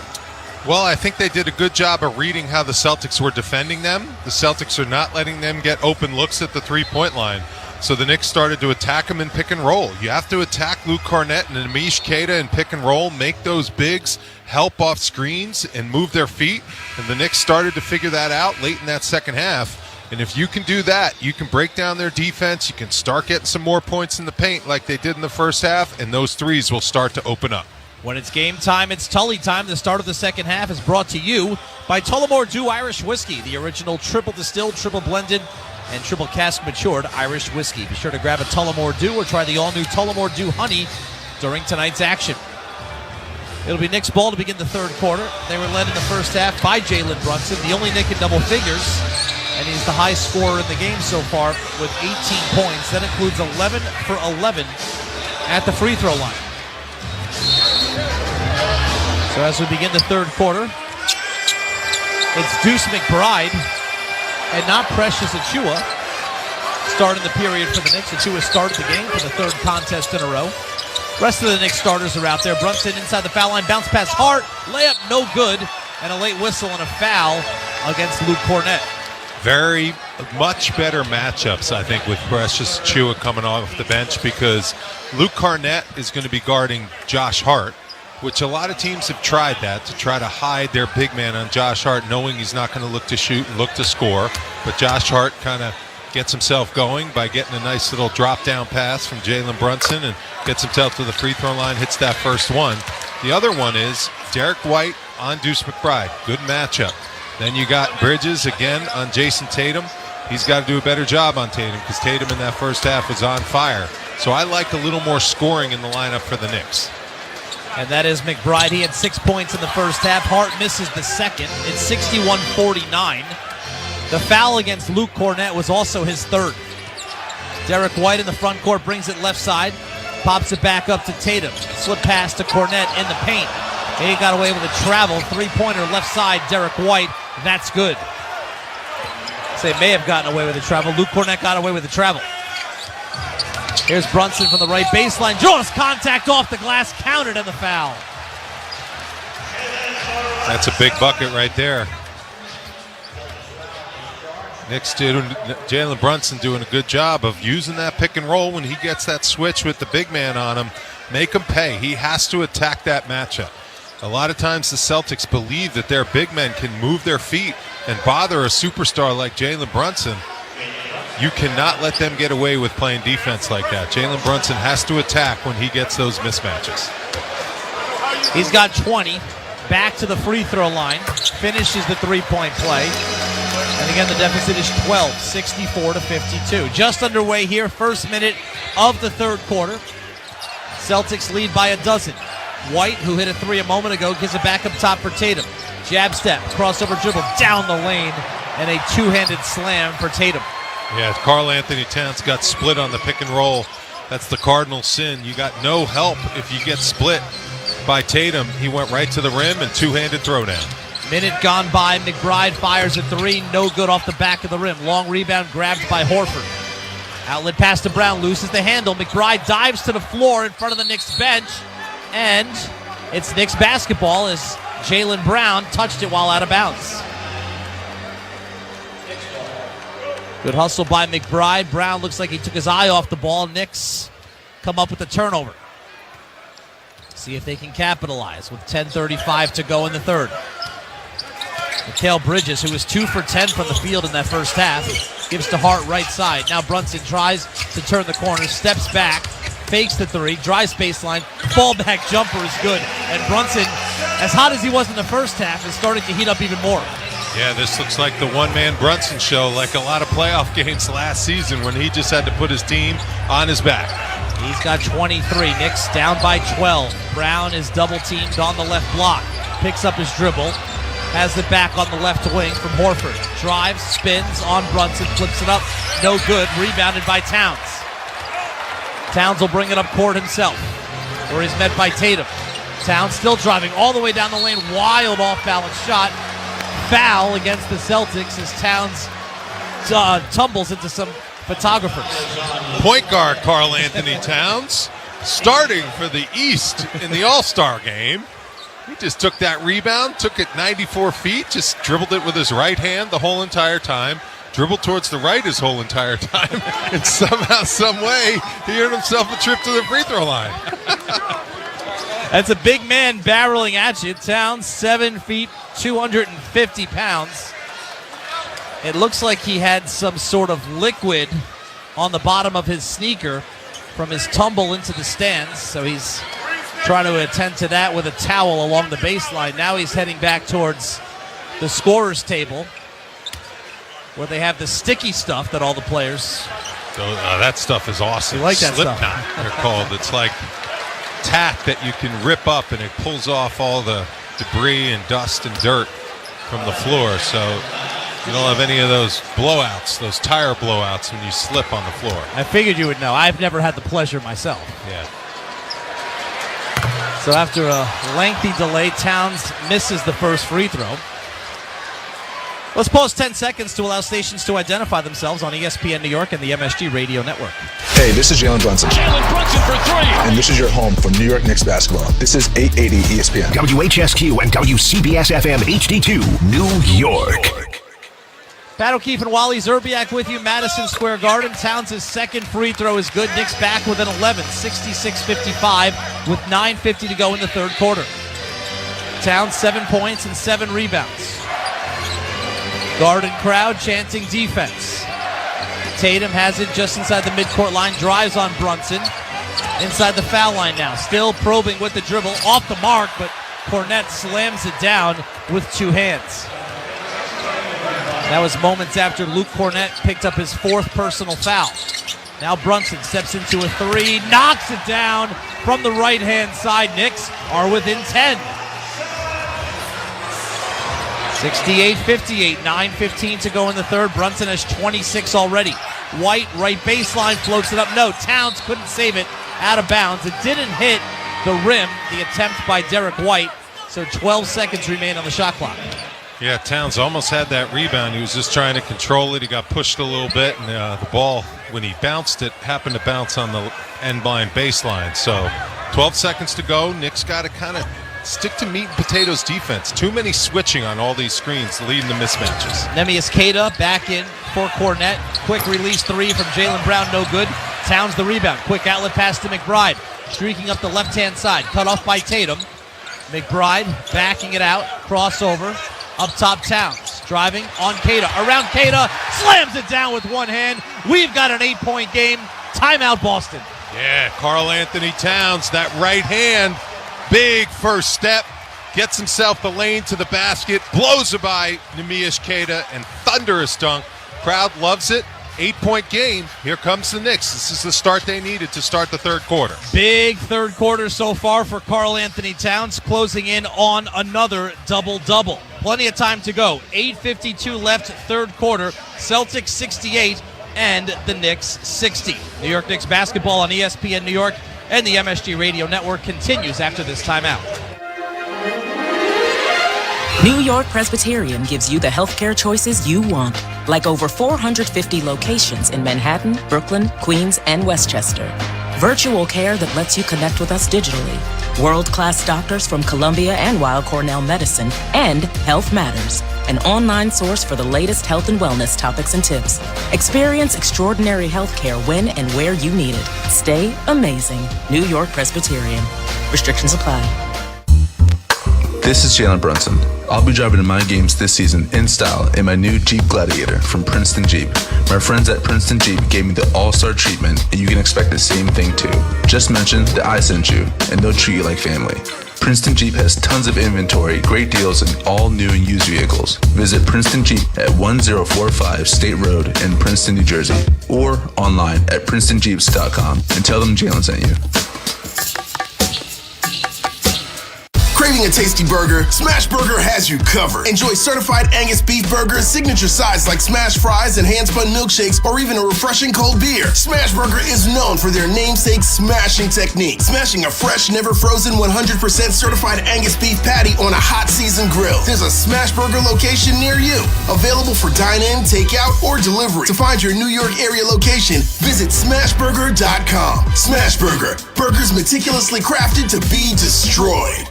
Well, I think they did a good job of reading how the Celtics were defending them. The Celtics are not letting them get open looks at the three-point line. So the Knicks started to attack them in pick and roll. You have to attack Luke Cornett and Amish Keita in pick and roll, make those bigs help off screens and move their feet. And the Knicks started to figure that out late in that second half. And if you can do that, you can break down their defense. You can start getting some more points in the paint like they did in the first half, and those threes will start to open up. When it's game time, it's Tully time. The start of the second half is brought to you by Tullamore Dew Irish Whiskey, the original triple distilled, triple blended, and triple cask matured Irish whiskey. Be sure to grab a Tullamore Dew or try the all-new Tullamore Dew Honey during tonight's action. It'll be Knicks ball to begin the third quarter. They were led in the first half by Jalen Brunson, the only Knick in double figures, and he's the high scorer in the game so far with 18 points. That includes 11 for 11 at the free throw line. So as we begin the third quarter, it's Deuce McBride and not Precious Achiuwa starting the period for the Knicks. Achiuwa started the game for the third contest in a row. Rest of the Knicks starters are out there. Brunson inside the foul line, bounce pass Hart, layup no good, and a late whistle and a foul against Luke Cornett. Very much better matchups, I think, with Precious Achiuwa coming off the bench because Luke Cornett is going to be guarding Josh Hart, which a lot of teams have tried that, to try to hide their big man on Josh Hart, knowing he's not going to look to shoot and look to score. But Josh Hart kind of gets himself going by getting a nice little drop-down pass from Jalen Brunson and gets himself to the free throw line, hits that first one. The other one is Derek White on Deuce McBride. Good matchup. Then you got Bridges again on Jason Tatum. He's got to do a better job on Tatum because Tatum in that first half was on fire. So I like a little more scoring in the lineup for the Knicks. And that is McBride. He had 6 points in the first half. Hart misses the second. It's 61-49. The foul against Luke Cornett was also his third. Derek White in the front court brings it left side. Pops it back up to Tatum. Slip pass to Cornett in the paint. He got away with a travel. Three-pointer left side, Derek White. That's good. They may have gotten away with a travel. Luke Cornett got away with a travel. Here's Brunson from the right baseline. Draws contact off the glass, counted and the foul. That's a big bucket right there. Knicks doing, Jalen Brunson doing a good job of using that pick and roll when he gets that switch with the big man on him. Make him pay. He has to attack that matchup. A lot of times the Celtics believe that their big men can move their feet and bother a superstar like Jalen Brunson. You cannot let them get away with playing defense like that. Jalen Brunson has to attack when he gets those mismatches. He's got 20. Back to the free throw line. Finishes the three-point play. And again, the deficit is 12, 64-52. Just underway here, first minute of the third quarter. Celtics lead by a dozen. White, who hit a three a moment ago, gives it back up top for Tatum. Jab step, crossover dribble down the lane, and a two-handed slam for Tatum. Yeah, Karl Anthony Towns got split on the pick and roll. That's the cardinal sin. You got no help if you get split by Tatum. He went right to the rim and two-handed throwdown. Minute gone by. McBride fires a three. No good off the back of the rim. Long rebound grabbed by Horford. Outlet pass to Brown. Loses the handle. McBride dives to the floor in front of the Knicks bench. And it's Knicks basketball as Jaylen Brown touched it while out of bounds. Good hustle by McBride. Brown looks like he took his eye off the ball. Knicks come up with the turnover. See if they can capitalize with 10:35 to go in the third. Mikal Bridges, who was 2 for 10 from the field in that first half, gives to Hart right side. Now Brunson tries to turn the corner, steps back, fakes the three, drives baseline, fallback jumper is good. And Brunson, as hot as he was in the first half, is starting to heat up even more. Yeah, this looks like the one-man Brunson show, like a lot of playoff games last season when he just had to put his team on his back. He's got 23. Knicks down by 12. Brown is double-teamed on the left block. Picks up his dribble. Has it back on the left wing from Horford. Drives, spins on Brunson, flips it up. No good. Rebounded by Towns. Towns will bring it up court himself, where he's met by Tatum. Towns still driving all the way down the lane. Wild off-balance shot. Foul against the Celtics as Towns tumbles into some photographers. Point guard Karl Anthony Towns starting for the East in the All-Star game. He just took that rebound, took it 94 feet, just dribbled it with his right hand the whole entire time, dribbled towards the right his whole entire time, and somehow, some way, he earned himself a trip to the free throw line. That's a big man barreling at you. Towns, 7 feet, 250 pounds. It looks like he had some sort of liquid on the bottom of his sneaker from his tumble into the stands, so he's trying to attend to that with a towel along the baseline. Now he's heading back towards the scorer's table, where they have the sticky stuff that all the players... that stuff is awesome. You like that Slipknot, stuff? they're called. It's like tack that you can rip up, and it pulls off all the debris and dust and dirt from the floor, so you don't have any of those blowouts, those tire blowouts when you slip on the floor. I figured you would know. I've never had the pleasure myself. Yeah. So after a lengthy delay, Towns misses the first free throw. Let's pause 10 seconds to allow stations to identify themselves on ESPN New York and the MSG Radio Network. Hey, this is Jalen Brunson. Jalen Brunson for three. And this is your home for New York Knicks basketball. This is 880 ESPN. WHSQ and WCBS FM HD2, New York. Pat O'Keefe and Wally Zerbiak with you, Madison Square Garden. Towns' second free throw is good. Knicks back with an 11, 66-55 with 9:50 to go in the third quarter. Towns 7 points and 7 rebounds. Garden crowd chanting defense. Tatum has it just inside the midcourt line, drives on Brunson. Inside the foul line now, still probing with the dribble, off the mark, but Cornette slams it down with 2 hands. That was moments after Luke Cornette picked up his 4th personal foul. Now Brunson steps into a 3, knocks it down from the right-hand side. Knicks are within 10. 68-58, 9:15 to go in the third. Brunson has 26 already. White, right baseline, floats it up. No, Towns couldn't save it. Out of bounds. It didn't hit the rim, the attempt by Derek White. So 12 seconds remain on the shot clock. Yeah, Towns almost had that rebound. He was just trying to control it. He got pushed a little bit, and the ball, when he bounced it, happened to bounce on the end blind baseline. So 12 seconds to go. Knicks got to kind of stick to meat and potatoes defense. Too many switching on all these screens, leading to mismatches. Neemias Queta back in for Cornette. Quick release 3 from Jaylen Brown, no good. Towns the rebound. Quick outlet pass to McBride. Streaking up the left-hand side. Cut off by Tatum. McBride backing it out. Crossover. Up top, Towns. Driving on Queta. Around Queta. Slams it down with one hand. We've got an 8-point game. Timeout, Boston. Yeah, Karl Anthony Towns, that right hand. Big first step. Gets himself the lane to the basket. Blows it by Neemias Queta. And thunderous dunk. Crowd loves it. 8-point game. Here comes the Knicks. This is the start they needed to start the third quarter. Big third quarter so far for Karl Anthony Towns, closing in on another double-double. Plenty of time to go. 8:52 left, third quarter. Celtics 68 and the Knicks 60. New York Knicks basketball on ESPN New York and the MSG Radio Network continues after this timeout. New York Presbyterian gives you the healthcare choices you want, like over 450 locations in Manhattan, Brooklyn, Queens, and Westchester. Virtual care that lets you connect with us digitally, World-class doctors from Columbia and Weill Cornell Medicine, and Health Matters, an online source for the latest health and wellness topics and tips. Experience extraordinary healthcare when and where you need it. Stay amazing. New York Presbyterian. Restrictions apply. This is Jalen Brunson. I'll be driving to my games this season in style in my new Jeep Gladiator from Princeton Jeep. My friends at Princeton Jeep gave me the all-star treatment, and you can expect the same thing too. Just mention that I sent you, and they'll treat you like family. Princeton Jeep has tons of inventory, great deals, and all new and used vehicles. Visit Princeton Jeep at 1045 State Road in Princeton, New Jersey, or online at PrincetonJeeps.com and tell them Jalen sent you. Craving a tasty burger? Smash Burger has you covered. Enjoy certified Angus beef burgers, signature sides like smash fries and hand-spun milkshakes, or even a refreshing cold beer. Smash Burger is known for their namesake smashing technique. Smashing a fresh, never frozen, 100% certified Angus beef patty on a hot seasoned grill. There's a Smash Burger location near you. Available for dine-in, takeout, or delivery. To find your New York area location, visit smashburger.com. Smash Burger. Burgers meticulously crafted to be destroyed.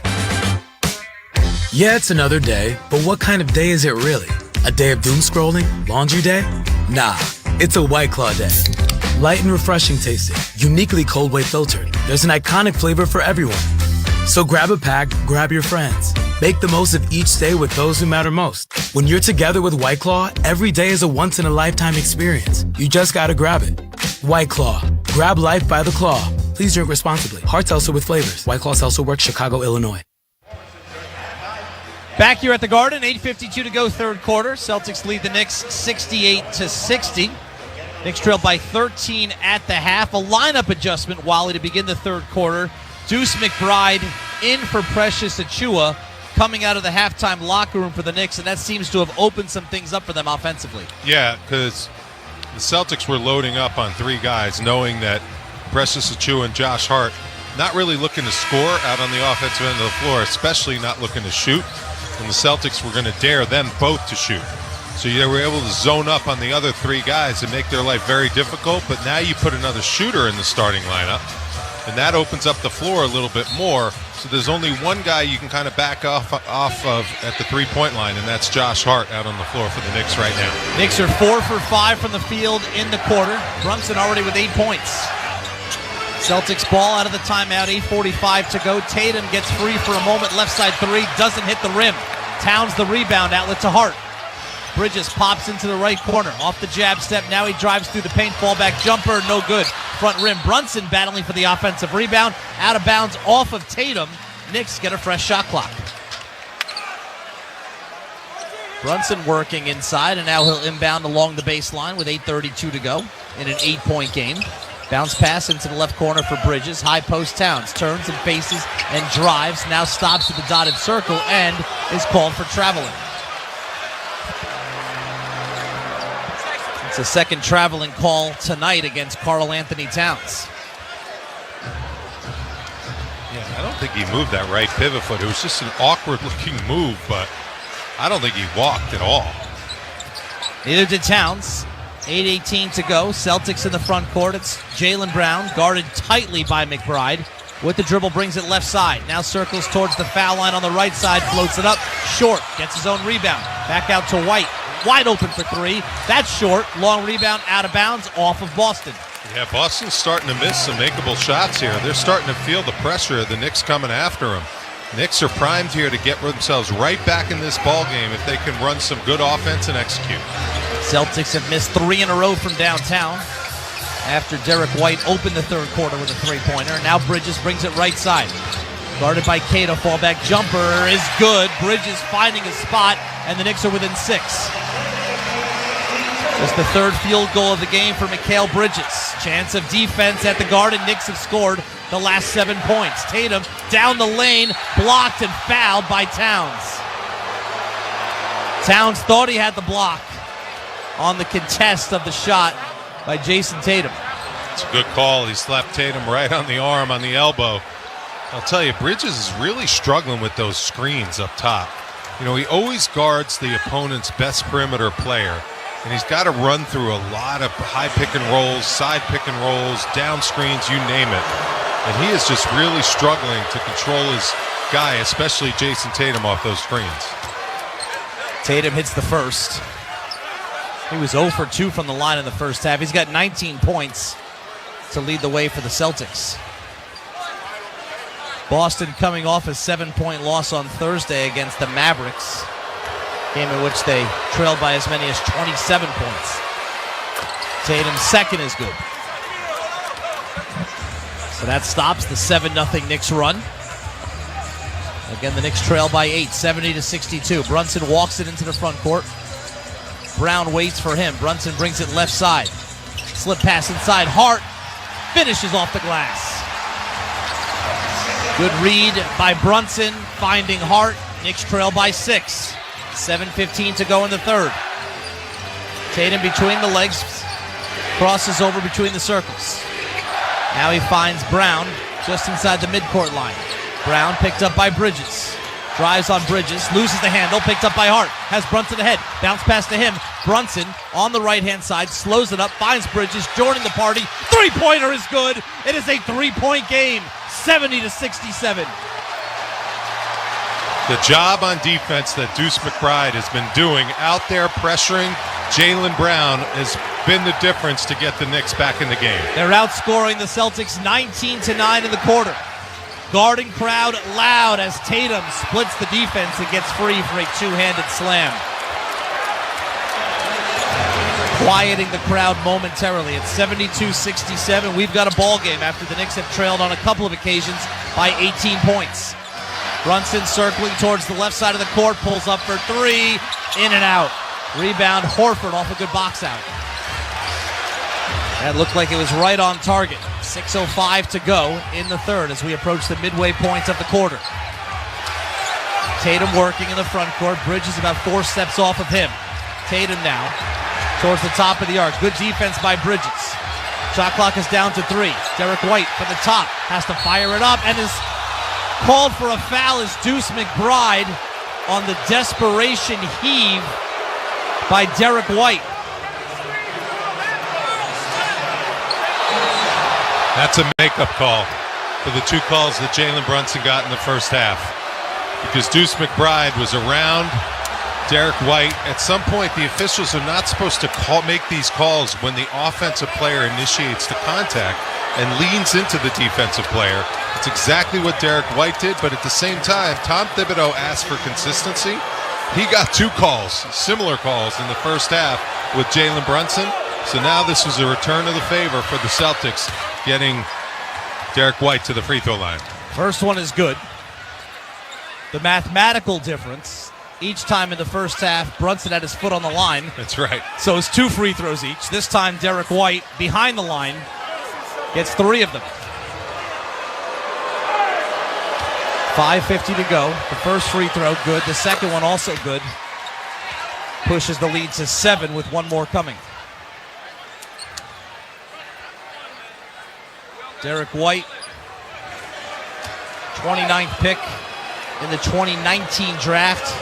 Yeah, it's another day, but what kind of day is it really? A day of doom scrolling? Laundry day? Nah, it's a White Claw day. Light and refreshing tasting, uniquely cold weight filtered. There's an iconic flavor for everyone. So grab a pack, grab your friends. Make the most of each day with those who matter most. When you're together with White Claw, every day is a once-in-a-lifetime experience. You just gotta grab it. White Claw. Grab life by the claw. Please drink responsibly. Hard seltzer with flavors. White Claw Seltzer Works, Chicago, Illinois. Back here at the Garden, 8:52 to go, third quarter. Celtics lead the Knicks 68-60. Knicks trail by 13 at the half. A lineup adjustment, Wally, to begin the third quarter. Deuce McBride in for Precious Achiuwa, coming out of the halftime locker room for the Knicks, and that seems to have opened some things up for them offensively. Yeah, because the Celtics were loading up on three guys, knowing that Precious Achiuwa and Josh Hart not really looking to score out on the offensive end of the floor, especially not looking to shoot. And the Celtics were going to dare them both to shoot. So they were able to zone up on the other three guys and make their life very difficult. But now you put another shooter in the starting lineup, and that opens up the floor a little bit more. So there's only one guy you can kind of back off of at the three-point line, and that's Josh Hart out on the floor for the Knicks right now. Knicks are 4 for 5 from the field in the quarter. Brunson already with 8 points. Celtics ball out of the timeout, 8:45 to go. Tatum gets free for a moment, left side three, doesn't hit the rim. Towns the rebound, outlet to Hart. Bridges pops into the right corner, off the jab step, now he drives through the paint, fallback jumper, no good. Front rim, Brunson battling for the offensive rebound, out of bounds off of Tatum. Knicks get a fresh shot clock. Brunson working inside, and now he'll inbound along the baseline with 8:32 to go in an 8-point game. Bounce pass into the left corner for Bridges. High post Towns. Turns and faces and drives. Now stops at the dotted circle and is called for traveling. It's a second traveling call tonight against Karl Anthony Towns. Yeah, I don't think he moved that right pivot foot. It was just an awkward-looking move, but I don't think he walked at all. Neither did Towns. 8:18 to go. Celtics in the front court. It's Jaylen Brown, guarded tightly by McBride. With the dribble, brings it left side. Now circles towards the foul line on the right side. Floats it up. Short. Gets his own rebound. Back out to White. Wide open for three. That's short. Long rebound out of bounds off of Boston. Yeah, Boston's starting to miss some makeable shots here. They're starting to feel the pressure of the Knicks coming after them. Knicks are primed here to get themselves right back in this ball game if they can run some good offense and execute. Celtics have missed 3 in a row from downtown after Derek White opened the third quarter with a three-pointer. Now Bridges brings it right side. Guarded by Cato, fallback jumper is good. Bridges finding a spot, and the Knicks are within 6. Just the third field goal of the game for Mikal Bridges. Chance of defense at the Garden. Knicks have scored the last 7 points. Tatum down the lane, blocked and fouled by Towns. Towns thought he had the block on the contest of the shot by Jason Tatum. It's a good call. He slapped Tatum right on the arm, on the elbow. I'll tell you, Bridges is really struggling with those screens up top. You know, he always guards the opponent's best perimeter player, and he's got to run through a lot of high pick and rolls, side pick and rolls, down screens, you name it. And he is just really struggling to control his guy, especially Jason Tatum, off those screens. Tatum hits the first. He was 0 for 2 from the line in the first half. He's got 19 points to lead the way for the Celtics. Boston coming off a 7-point loss on Thursday against the Mavericks, game in which they trailed by as many as 27 points. Tatum's second is good. So that stops the 7-0 Knicks run. Again, the Knicks trail by 8, 70-62. Brunson walks it into the front court. Brown waits for him. Brunson brings it left side. Slip pass inside. Hart finishes off the glass. Good read by Brunson, finding Hart. Knicks trail by 6. 7:15 to go in the third. Tatum between the legs, crosses over between the circles. Now he finds Brown just inside the midcourt line. Brown picked up by Bridges. Drives on Bridges, loses the handle, picked up by Hart. Has Brunson ahead, bounce pass to him. Brunson on the right-hand side, slows it up, finds Bridges, joining the party. Three-pointer is good. It is a 3-point game, 70-67. The job on defense that Deuce McBride has been doing out there pressuring Jaylen Brown has been the difference to get the Knicks back in the game. They're outscoring the Celtics 19-9 in the quarter. Garden crowd loud as Tatum splits the defense and gets free for a two-handed slam. Quieting the crowd momentarily. It's 72-67. We've got a ball game after the Knicks have trailed on a couple of occasions by 18 points. Brunson circling towards the left side of the court, pulls up for three, in and out. Rebound, Horford off a good box out. That looked like it was right on target. 6:05 to go in the third as we approach the midway point of the quarter. Tatum working in the front court. Bridges about 4 steps off of him. Tatum now towards the top of the arc. Good defense by Bridges. Shot clock is down to 3. Derek White from the top has to fire it up and is called for a foul as Deuce McBride on the desperation heave by Derek White. That's a makeup call for the 2 calls that Jalen Brunson got in the first half. Because Deuce McBride was around Derek White. At some point, the officials are not supposed to make these calls when the offensive player initiates the contact and leans into the defensive player. It's exactly what Derek White did, but at the same time, Tom Thibodeau asked for consistency. He got 2 calls, similar calls in the first half with Jalen Brunson. So now this was a return of the favor for the Celtics, getting Derek White to the free throw line. First one is good. The mathematical difference, each time in the first half, Brunson had his foot on the line. That's right. So it's 2 free throws each. This time, Derek White, behind the line, gets 3 of them. 5:50 to go. The first free throw, good. The second one, also good. Pushes the lead to 7 with 1 more coming. Derek White, 29th pick in the 2019 draft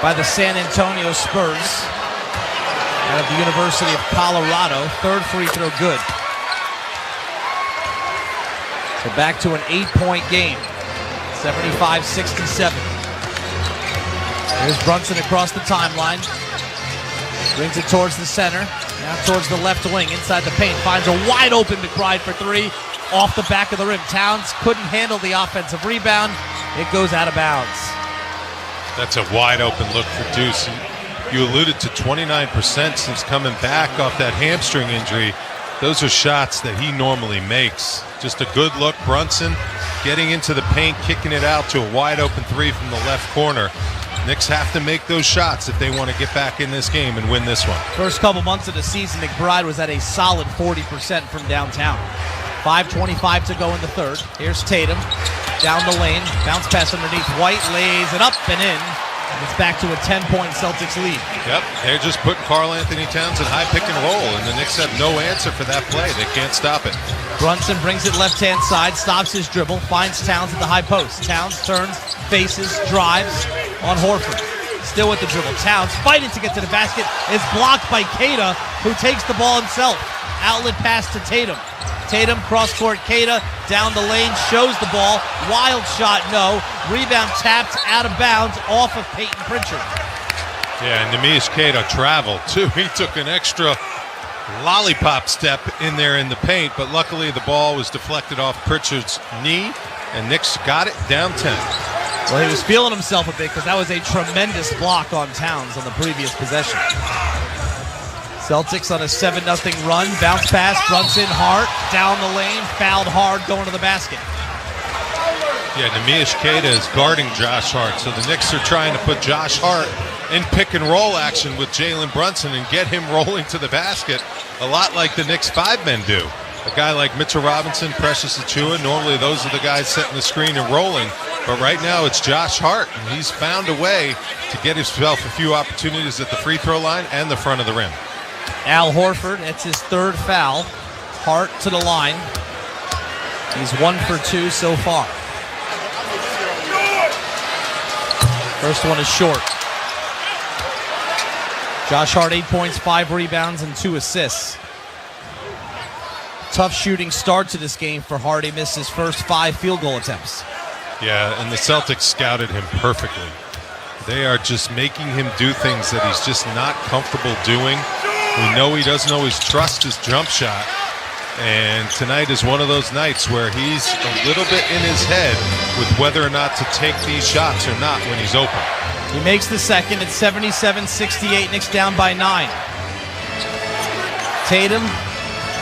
by the San Antonio Spurs out of the University of Colorado. 3rd free throw good. So back to an 8-point game, 75-67. Here's Brunson across the timeline. Brings it towards the center. Now towards the left wing, inside the paint. Finds a wide open McBride for 3. Off the back of the rim. Towns couldn't handle the offensive rebound. It goes out of bounds. That's a wide open look for Deuce. You alluded to 29% since coming back off that hamstring injury. Those are shots that he normally makes. Just a good look. Brunson getting into the paint, kicking it out to a wide open 3 from the left corner. Knicks have to make those shots if they want to get back in this game and win this one. First couple months of the season, McBride was at a solid 40% from downtown. 5:25 to go in the third. Here's Tatum down the lane. Bounce pass underneath. White lays it up and in. It's back to a 10-point Celtics lead. Yep, they're just putting Karl Anthony Towns in high pick and roll, and the Knicks have no answer for that play. They can't stop it. Brunson brings it left-hand side, stops his dribble, finds Towns at the high post. Towns turns, faces, drives on Horford. Still with the dribble. Towns fighting to get to the basket, is blocked by Keita, who takes the ball himself. Outlet pass to Tatum. Tatum, cross-court, Queta, down the lane, shows the ball. Wild shot, no. Rebound tapped out of bounds off of Peyton Pritchard. Yeah, and Neemias Queta traveled, too. He took an extra lollipop step in there in the paint, but luckily the ball was deflected off Pritchard's knee, and Knicks got it down 10. Well, he was feeling himself a bit because that was a tremendous block on Towns on the previous possession. Celtics on a 7-0 run. Bounce pass, Brunson, Hart, down the lane, fouled hard, going to the basket. Yeah, Neemias Queta is guarding Josh Hart, so the Knicks are trying to put Josh Hart in pick-and-roll action with Jalen Brunson and get him rolling to the basket, a lot like the Knicks 5-men do. A guy like Mitchell Robinson, Precious Achiuwa, normally those are the guys setting the screen and rolling, but right now it's Josh Hart, and he's found a way to get himself a few opportunities at the free throw line and the front of the rim. Al Horford, that's his third foul. Hart to the line. He's 1 for 2 so far. First one is short. Josh Hart, 8 points, 5 rebounds, and 2 assists. Tough shooting start to this game for Hart. He missed his first 5 field goal attempts. Yeah, and the Celtics scouted him perfectly. They are just making him do things that he's just not comfortable doing. We know he doesn't always trust his jump shot, and tonight is one of those nights where he's a little bit in his head with whether or not to take these shots or not when he's open. He makes the second. It's 77-68. Knicks down by 9. Tatum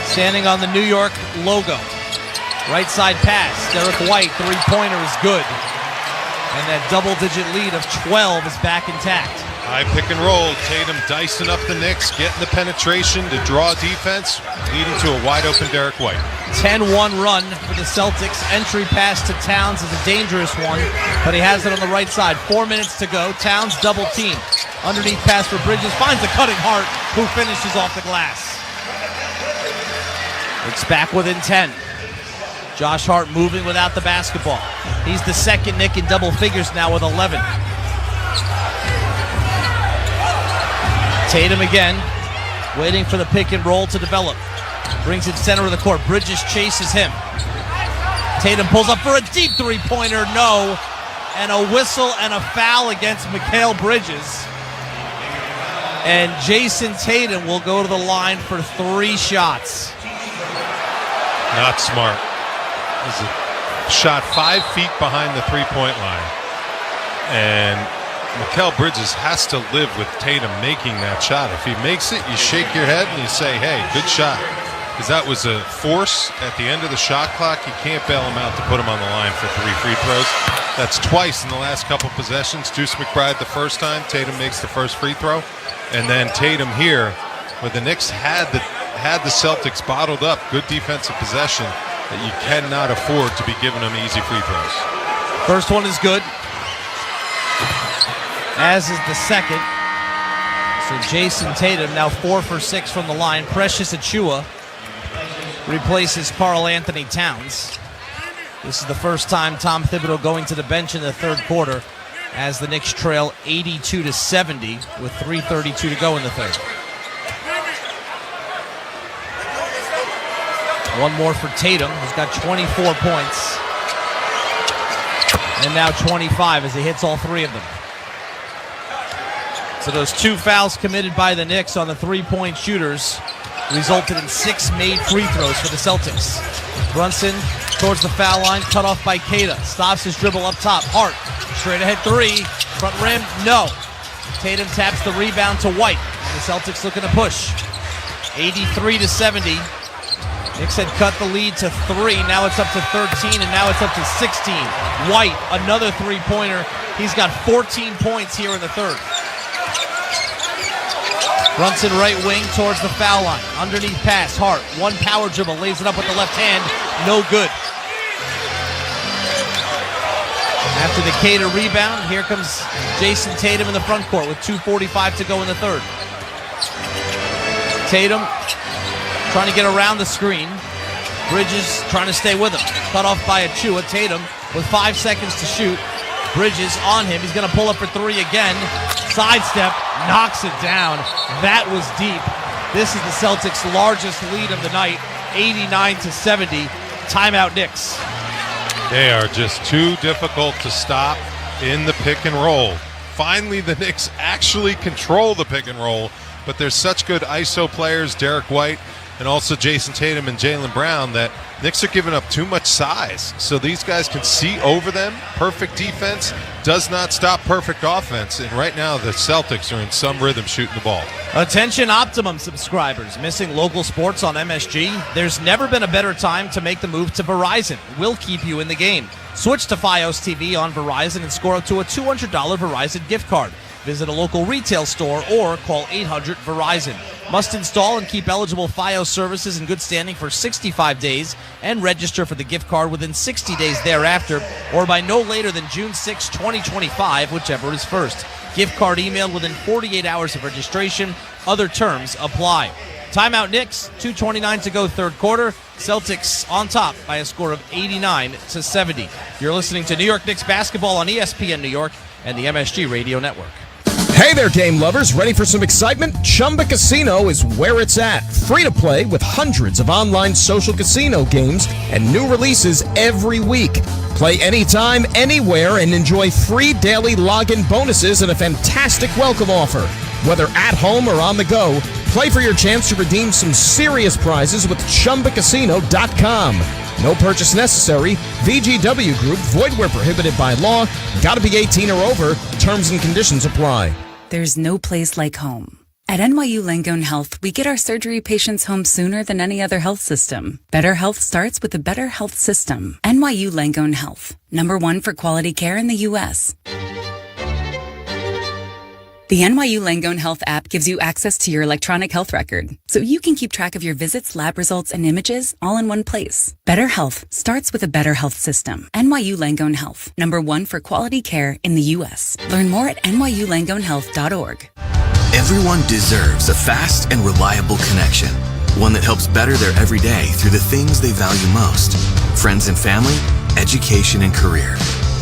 standing on the New York logo. Right side pass. Derek White, three-pointer is good. And that double-digit lead of 12 is back intact. High pick and roll. Tatum dicing up the Knicks, getting the penetration to draw defense, leading to a wide-open Derek White. 10-1 run for the Celtics. Entry pass to Towns is a dangerous one, but he has it on the right side. 4 minutes to go. Towns double team. Underneath pass for Bridges. Finds the cutting Hart, who finishes off the glass. It's back within 10. Josh Hart moving without the basketball. He's the second Knick in double figures now with 11. Tatum again, waiting for the pick and roll to develop. Brings it center of the court. Bridges chases him. Tatum pulls up for a deep three-pointer. No. And a whistle and a foul against Mikal Bridges. And Jason Tatum will go to the line for 3 shots. Not smart. This is a shot 5 feet behind the three-point line. And Mikal Bridges has to live with Tatum making that shot. If he makes it, you shake your head and you say, hey, good shot. Because that was a force at the end of the shot clock. You can't bail him out to put him on the line for 3 free throws. That's twice in the last couple possessions. Deuce McBride the first time. Tatum makes the first free throw. And then Tatum here, where the Knicks had the Celtics bottled up, good defensive possession, that you cannot afford to be giving them easy free throws. First one is good, as is the second. So Jason Tatum now 4 for 6 from the line. Precious Achiuwa replaces Karl Anthony Towns. This is the first time Tom Thibodeau going to the bench in the third quarter, as the Knicks trail 82-70 with 3:32 to go in the third. One more for Tatum, who's got 24 points. And now 25 as he hits all 3 of them. So those 2 fouls committed by the Knicks on the 3-point shooters resulted in 6 made free throws for the Celtics. Brunson towards the foul line, cut off by Queta. Stops his dribble up top. Hart, straight ahead 3. Front rim, no. Tatum taps the rebound to White. And the Celtics looking to push. 83-70. Knicks had cut the lead to 3. Now it's up to 13, and now it's up to 16. White, another three-pointer. He's got 14 points here in the third. Brunson right wing towards the foul line. Underneath pass, Hart. One power dribble, lays it up with the left hand. No good. After the Queta rebound, here comes Jason Tatum in the front court with 2:45 to go in the third. Tatum trying to get around the screen. Bridges trying to stay with him. Cut off by Achiuwa. Tatum with 5 seconds to shoot. Bridges on him. He's going to pull up for 3 again. Sidestep, knocks it down. That was deep. This is the Celtics' largest lead of the night, 89-70. Timeout Knicks. They are just too difficult to stop in the pick and roll. Finally, the Knicks actually control the pick and roll, but there's such good ISO players, Derek White, and also Jason Tatum and Jaylen Brown, that Knicks are giving up too much size. So these guys can see over them. Perfect defense does not stop perfect offense. And right now, the Celtics are in some rhythm shooting the ball. Attention Optimum subscribers. Missing local sports on MSG? There's never been a better time to make the move to Verizon. We'll keep you in the game. Switch to Fios TV on Verizon and score up to a $200 Verizon gift card. Visit a local retail store or call 800-VERIZON. Must install and keep eligible Fios services in good standing for 65 days and register for the gift card within 60 days thereafter or by no later than June 6, 2025, whichever is first. Gift card emailed within 48 hours of registration. Other terms apply. Timeout Knicks, 2:29 to go third quarter. Celtics on top by a score of 89-70. You're listening to New York Knicks basketball on ESPN New York and the MSG Radio Network. Hey there, game lovers. Ready for some excitement? Chumba Casino is where it's at. Free to play with hundreds of online social casino games and new releases every week. Play anytime, anywhere, and enjoy free daily login bonuses and a fantastic welcome offer. Whether at home or on the go, play for your chance to redeem some serious prizes with ChumbaCasino.com. No purchase necessary. VGW Group. Void where prohibited by law. Got to be 18 or over. Terms and conditions apply. There's no place like home. At NYU Langone Health, we get our surgery patients home sooner than any other health system. Better health starts with a better health system. NYU Langone Health. #1 for quality care in the U.S. The NYU Langone Health app gives you access to your electronic health record, so you can keep track of your visits, lab results, and images all in one place. Better health starts with a better health system. NYU Langone Health, #1 for quality care in the U.S. Learn more at nyulangonehealth.org. Everyone deserves a fast and reliable connection, one that helps better their everyday through the things they value most: friends and family, education and career.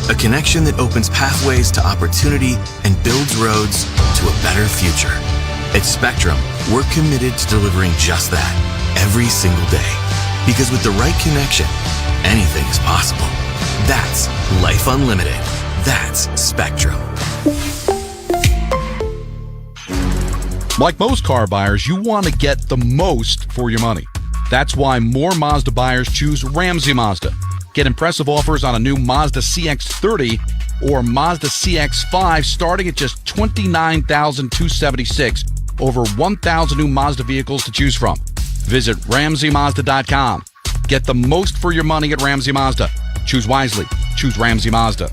A connection that opens pathways to opportunity and builds roads to a better future. At Spectrum, we're committed to delivering just that every single day. Because with the right connection, anything is possible. That's Life Unlimited. That's Spectrum. Like most car buyers, you want to get the most for your money. That's why more Mazda buyers choose Ramsey Mazda. Get impressive offers on a new Mazda CX-30 or Mazda CX-5 starting at just $29,276. Over 1,000 new Mazda vehicles to choose from. Visit RamseyMazda.com. Get the most for your money at Ramsey Mazda. Choose wisely. Choose Ramsey Mazda.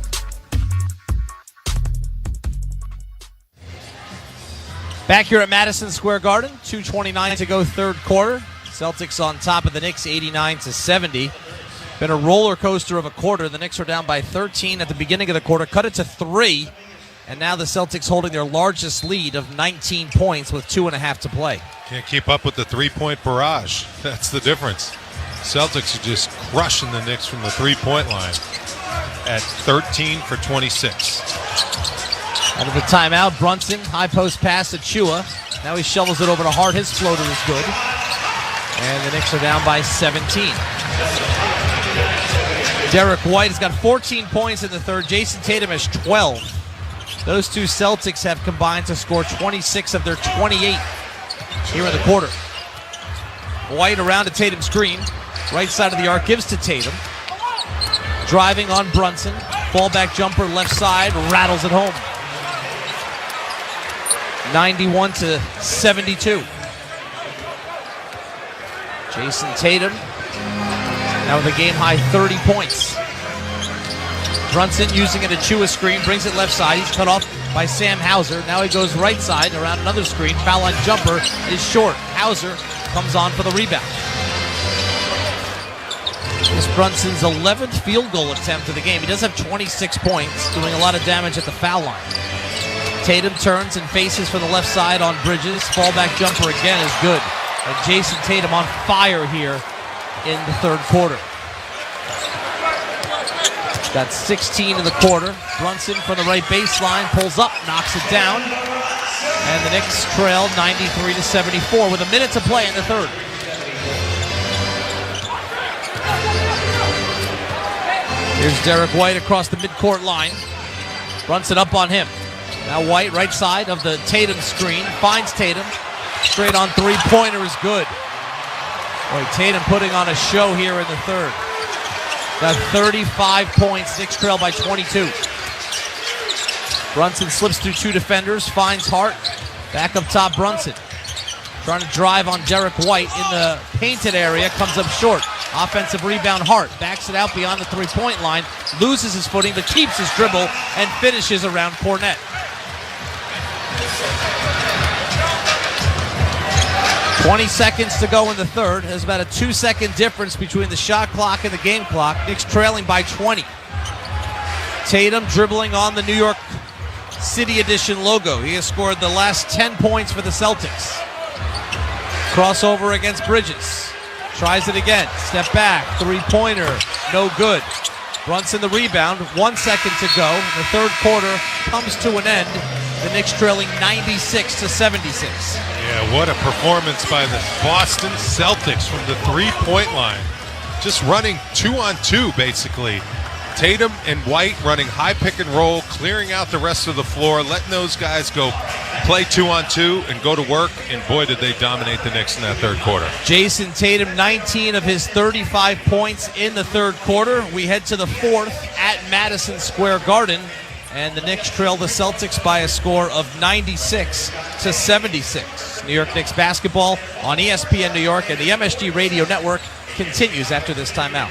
Back here at Madison Square Garden, 2:29 to go third quarter. Celtics on top of the Knicks, 89-70. Been a roller coaster of a quarter. The Knicks are down by 13 at the beginning of the quarter, cut it to 3, and now the Celtics holding their largest lead of 19 points with 2.5 to play. Can't keep up with the three-point barrage. That's the difference. Celtics are just crushing the Knicks from the three-point line at 13 for 26. Out of the timeout, Brunson, high post pass to Chua. Now he shovels it over to Hart. His floater is good. And the Knicks are down by 17. Derek White has got 14 points in the third. Jason Tatum has 12. Those two Celtics have combined to score 26 of their 28 here in the quarter. White around to Tatum's screen. Right side of the arc, gives to Tatum. Driving on Brunson. Fallback jumper left side, rattles it home. 91-72. Jason Tatum now with a game-high 30 points. Brunson using an Achua screen, brings it left side. He's cut off by Sam Hauser. Now he goes right side around another screen. Foul line jumper is short. Hauser comes on for the rebound. This is Brunson's 11th field goal attempt of the game. He does have 26 points, doing a lot of damage at the foul line. Tatum turns and faces from the left side on Bridges. Fallback jumper again is good. And Jason Tatum on fire here in the third quarter. Got 16 in the quarter. Brunson from the right baseline pulls up, knocks it down. And the Knicks trail 93-74 with a minute to play in the third. Here's Derek White across the midcourt line. Brunson up on him. Now White, right side of the Tatum screen, finds Tatum. Straight on three-pointer is good. Boy, Tatum putting on a show here in the third. Got 35 points. Knicks trail by 22. Brunson slips through two defenders, finds Hart. Back up top, Brunson. Trying to drive on Derek White in the painted area, comes up short. Offensive rebound, Hart backs it out beyond the three-point line, loses his footing, but keeps his dribble and finishes around Cornette. 20 seconds to go in the third. There's about a 2-second difference between the shot clock and the game clock. Knicks trailing by 20. Tatum dribbling on the New York City Edition logo. He has scored the last 10 points for the Celtics. Crossover against Bridges. Tries it again. Step back. Three-pointer. No good. Brunson the rebound. 1 second to go. The third quarter comes to an end. The Knicks trailing 96-76. Yeah, what a performance by the Boston Celtics from the three-point line. Just running 2-on-2, basically. Tatum and White running high pick and roll, clearing out the rest of the floor, letting those guys go play 2-on-2 and go to work, and boy, did they dominate the Knicks in that third quarter. Jason Tatum, 19 of his 35 points in the third quarter. We head to the fourth at Madison Square Garden, and the Knicks trail the Celtics by a score of 96-76. New York Knicks basketball on ESPN New York and the MSG Radio Network continues after this timeout.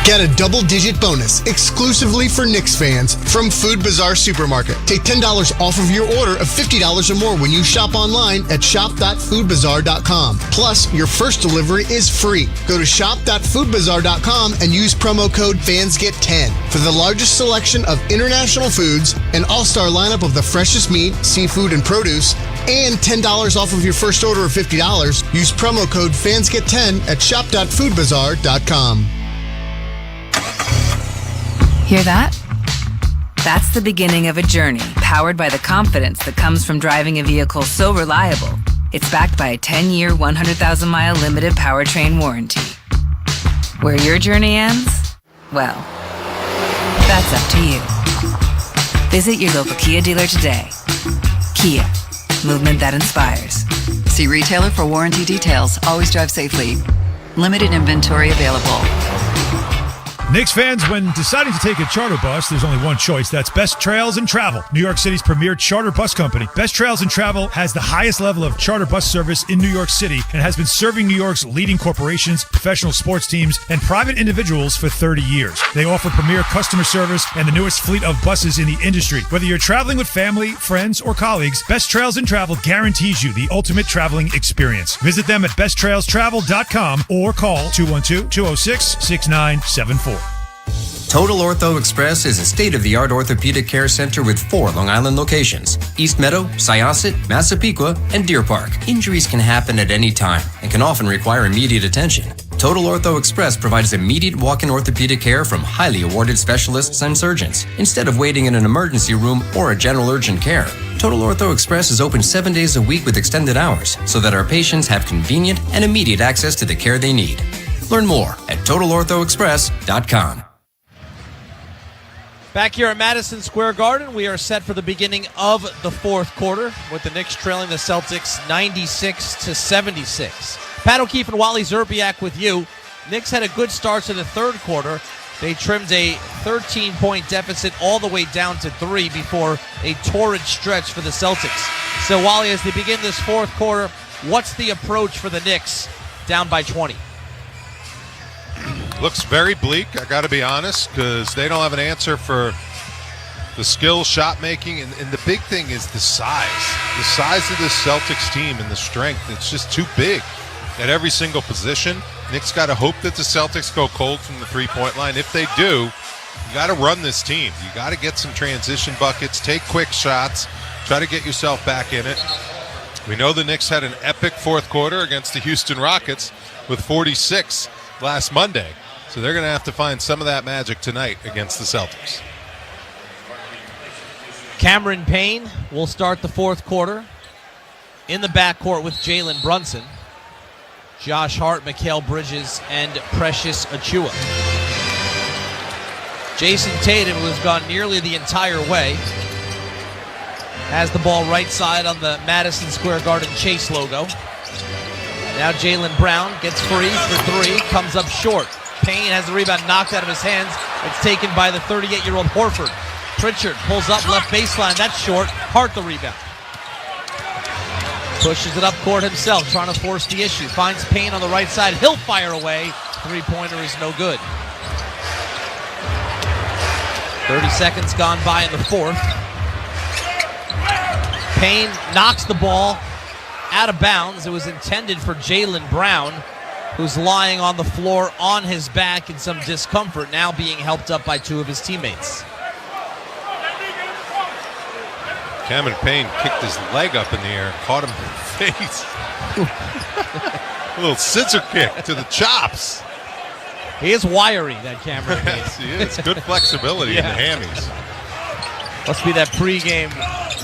Get a double-digit bonus exclusively for Knicks fans from Food Bazaar Supermarket. Take $10 off of your order of $50 or more when you shop online at shop.foodbazaar.com. Plus, your first delivery is free. Go to shop.foodbazaar.com and use promo code FANSGET10 for the largest selection of international foods, an all-star lineup of the freshest meat, seafood, and produce, and $10 off of your first order of $50. Use promo code FANSGET10 at shop.foodbazaar.com. Hear that? That's the beginning of a journey powered by the confidence that comes from driving a vehicle so reliable, it's backed by a 10-year, 100,000-mile limited powertrain warranty. Where your journey ends? Well, that's up to you. Visit your local Kia dealer today. Kia, movement that inspires. See retailer for warranty details. Always drive safely. Limited inventory available. Knicks fans, when deciding to take a charter bus, there's only one choice. That's Best Trails and Travel, New York City's premier charter bus company. Best Trails and Travel has the highest level of charter bus service in New York City and has been serving New York's leading corporations, professional sports teams, and private individuals for 30 years. They offer premier customer service and the newest fleet of buses in the industry. Whether you're traveling with family, friends, or colleagues, Best Trails and Travel guarantees you the ultimate traveling experience. Visit them at besttrailstravel.com or call 212-206-6974. Total Ortho Express is a state-of-the-art orthopedic care center with 4 Long Island locations: East Meadow, Syosset, Massapequa, and Deer Park. Injuries can happen at any time and can often require immediate attention. Total Ortho Express provides immediate walk-in orthopedic care from highly awarded specialists and surgeons, instead of waiting in an emergency room or a general urgent care. Total Ortho Express is open 7 days a week with extended hours so that our patients have convenient and immediate access to the care they need. Learn more at TotalOrthoExpress.com. Back here at Madison Square Garden, we are set for the beginning of the fourth quarter with the Knicks trailing the Celtics 96-76. Pat O'Keefe and Wally Zerbiak with you. Knicks had a good start to the third quarter. They trimmed a 13-point deficit all the way down to 3 before a torrid stretch for the Celtics. So, Wally, as they begin this fourth quarter, what's the approach for the Knicks down by 20? Looks very bleak, I got to be honest, because they don't have an answer for the skill, shot making, and the big thing is the size. The size of this Celtics team and the strength, it's just too big at every single position. Knicks got to hope that the Celtics go cold from the three-point line. If they do, you got to run this team. You got to get some transition buckets, take quick shots, try to get yourself back in it. We know the Knicks had an epic fourth quarter against the Houston Rockets with 46 last Monday. So they're going to have to find some of that magic tonight against the Celtics. Cameron Payne will start the fourth quarter in the backcourt with Jalen Brunson, Josh Hart, Mikal Bridges, and Precious Achiuwa. Jason Tatum, who has gone nearly the entire way, has the ball right side on the Madison Square Garden Chase logo. Now Jaylen Brown gets free for three, comes up short. Payne has the rebound knocked out of his hands. It's taken by the 38-year-old Horford. Pritchard pulls up left baseline. That's short. Hart the rebound. Pushes it up court himself, trying to force the issue. Finds Payne on the right side. He'll fire away. Three-pointer is no good. 30 seconds gone by in the fourth. Payne knocks the ball out of bounds. It was intended for Jaylen Brown, who's lying on the floor on his back in some discomfort, now being helped up by two of his teammates. Cameron Payne kicked his leg up in the air, caught him in the face. A little scissor kick to the chops. He is wiry, that Cameron Payne. Yes, he is. Good flexibility in the hammies. Must be that pregame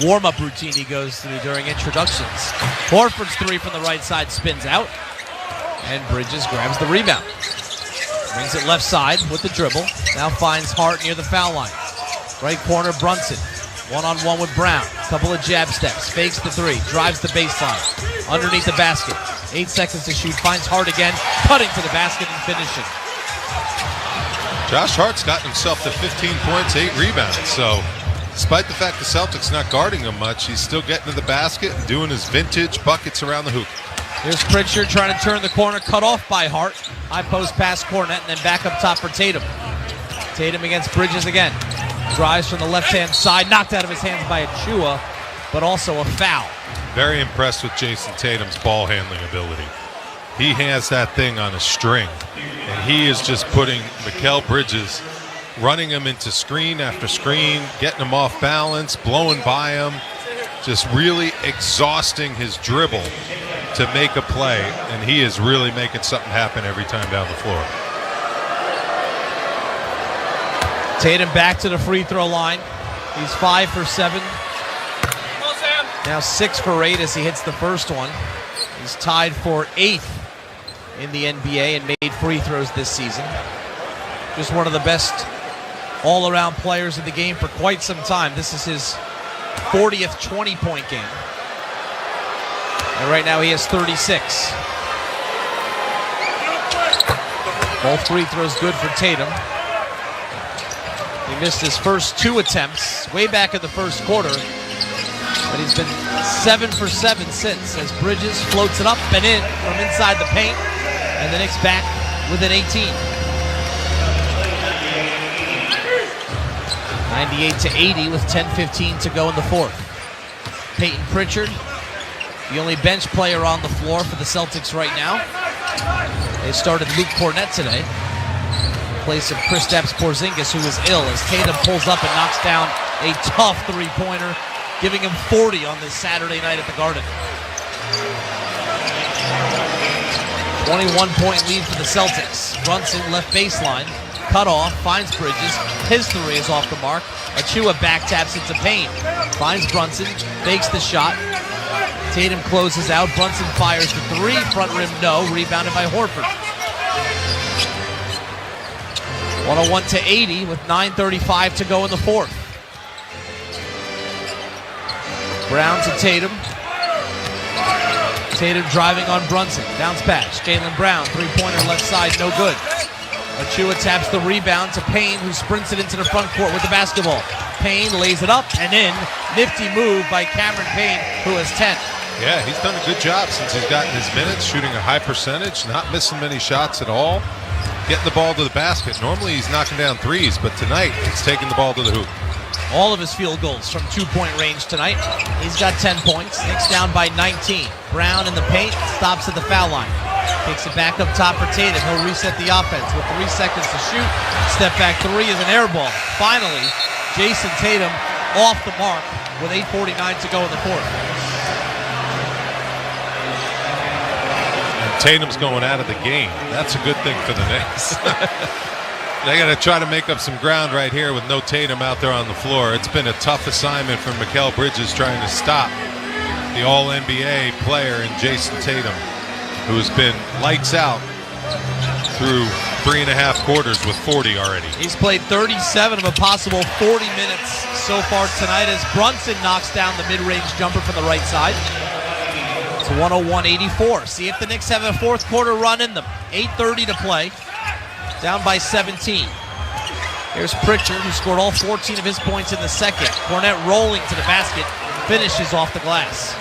warm-up routine he goes through during introductions. Horford's three from the right side spins out, and Bridges grabs the rebound. Brings it left side with the dribble. Now finds Hart near the foul line. Right corner, Brunson. One-on-one with Brown. Couple of jab steps. Fakes the three. Drives the baseline. Underneath the basket. 8 seconds to shoot. Finds Hart again. Cutting to the basket and finishing. Josh Hart's gotten himself to 15 points, 8 rebounds. So, despite the fact the Celtics not guarding him much, he's still getting to the basket and doing his vintage buckets around the hoop. Here's Pritchard trying to turn the corner. Cut off by Hart. High post pass Cornette, and then back up top for Tatum. Tatum against Bridges again. Drives from the left-hand side, knocked out of his hands by Achua, but also a foul. Very impressed with Jason Tatum's ball handling ability. He has that thing on a string, and he is just putting Mikal Bridges, running him into screen after screen, getting him off balance, blowing by him, just really exhausting his dribble to make a play, and he is really making something happen every time down the floor. Tatum back to the free throw line. He's 5 for 7. Now 6 for 8 as he hits the first one. He's tied for 8th in the NBA and made free throws this season. Just one of the best all-around players in the game for quite some time. This is his 40th 20-point game. And right now he has 36. Both free throws good for Tatum. He missed his first 2 attempts way back in the first quarter, but he's been 7 for 7 since as Bridges floats it up and in from inside the paint, and the Knicks back within 18. 98-80 with 10:15 to go in the fourth. Peyton Pritchard, the only bench player on the floor for the Celtics right now. They started Luke Cornette today, in place of Kristaps Porzingis, who was ill, as Tatum pulls up and knocks down a tough three-pointer, giving him 40 on this Saturday night at the Garden. 21-point lead for the Celtics. Brunson left baseline, cut off, finds Bridges. His three is off the mark. Achua back taps into Payne. Finds Brunson, fakes the shot. Tatum closes out. Brunson fires the three. Front rim, no. Rebounded by Horford. 101-80 with 9:35 to go in the fourth. Brown to Tatum. Tatum driving on Brunson. Bounce pass. Jaylen Brown, three-pointer left side, no good. Achua taps the rebound to Payne, who sprints it into the front court with the basketball. Payne lays it up and in. Nifty move by Cameron Payne, who has 10. Yeah, he's done a good job since he's gotten his minutes, shooting a high percentage, not missing many shots at all, getting the ball to the basket. Normally he's knocking down threes, but tonight he's taking the ball to the hoop. All of his field goals from two-point range tonight. He's got 10 points. Knicks down by 19. Brown in the paint, stops at the foul line. Takes it back up top for Tatum. He'll reset the offense with 3 seconds to shoot. Step back three is an air ball. Finally, Jason Tatum off the mark with 8:49 to go in the fourth. And Tatum's going out of the game. That's a good thing for the Knicks. They got to try to make up some ground right here with no Tatum out there on the floor. It's been a tough assignment for Mikal Bridges trying to stop the All-NBA player in Jason Tatum, who has been lights out through 3.5 quarters with 40 already. He's played 37 of a possible 40 minutes so far tonight as Brunson knocks down the mid-range jumper from the right side. It's 101-84. See if the Knicks have a fourth quarter run in them. 8:30 to play. Down by 17. Here's Pritchard, who scored all 14 of his points in the second. Cornette rolling to the basket, finishes off the glass.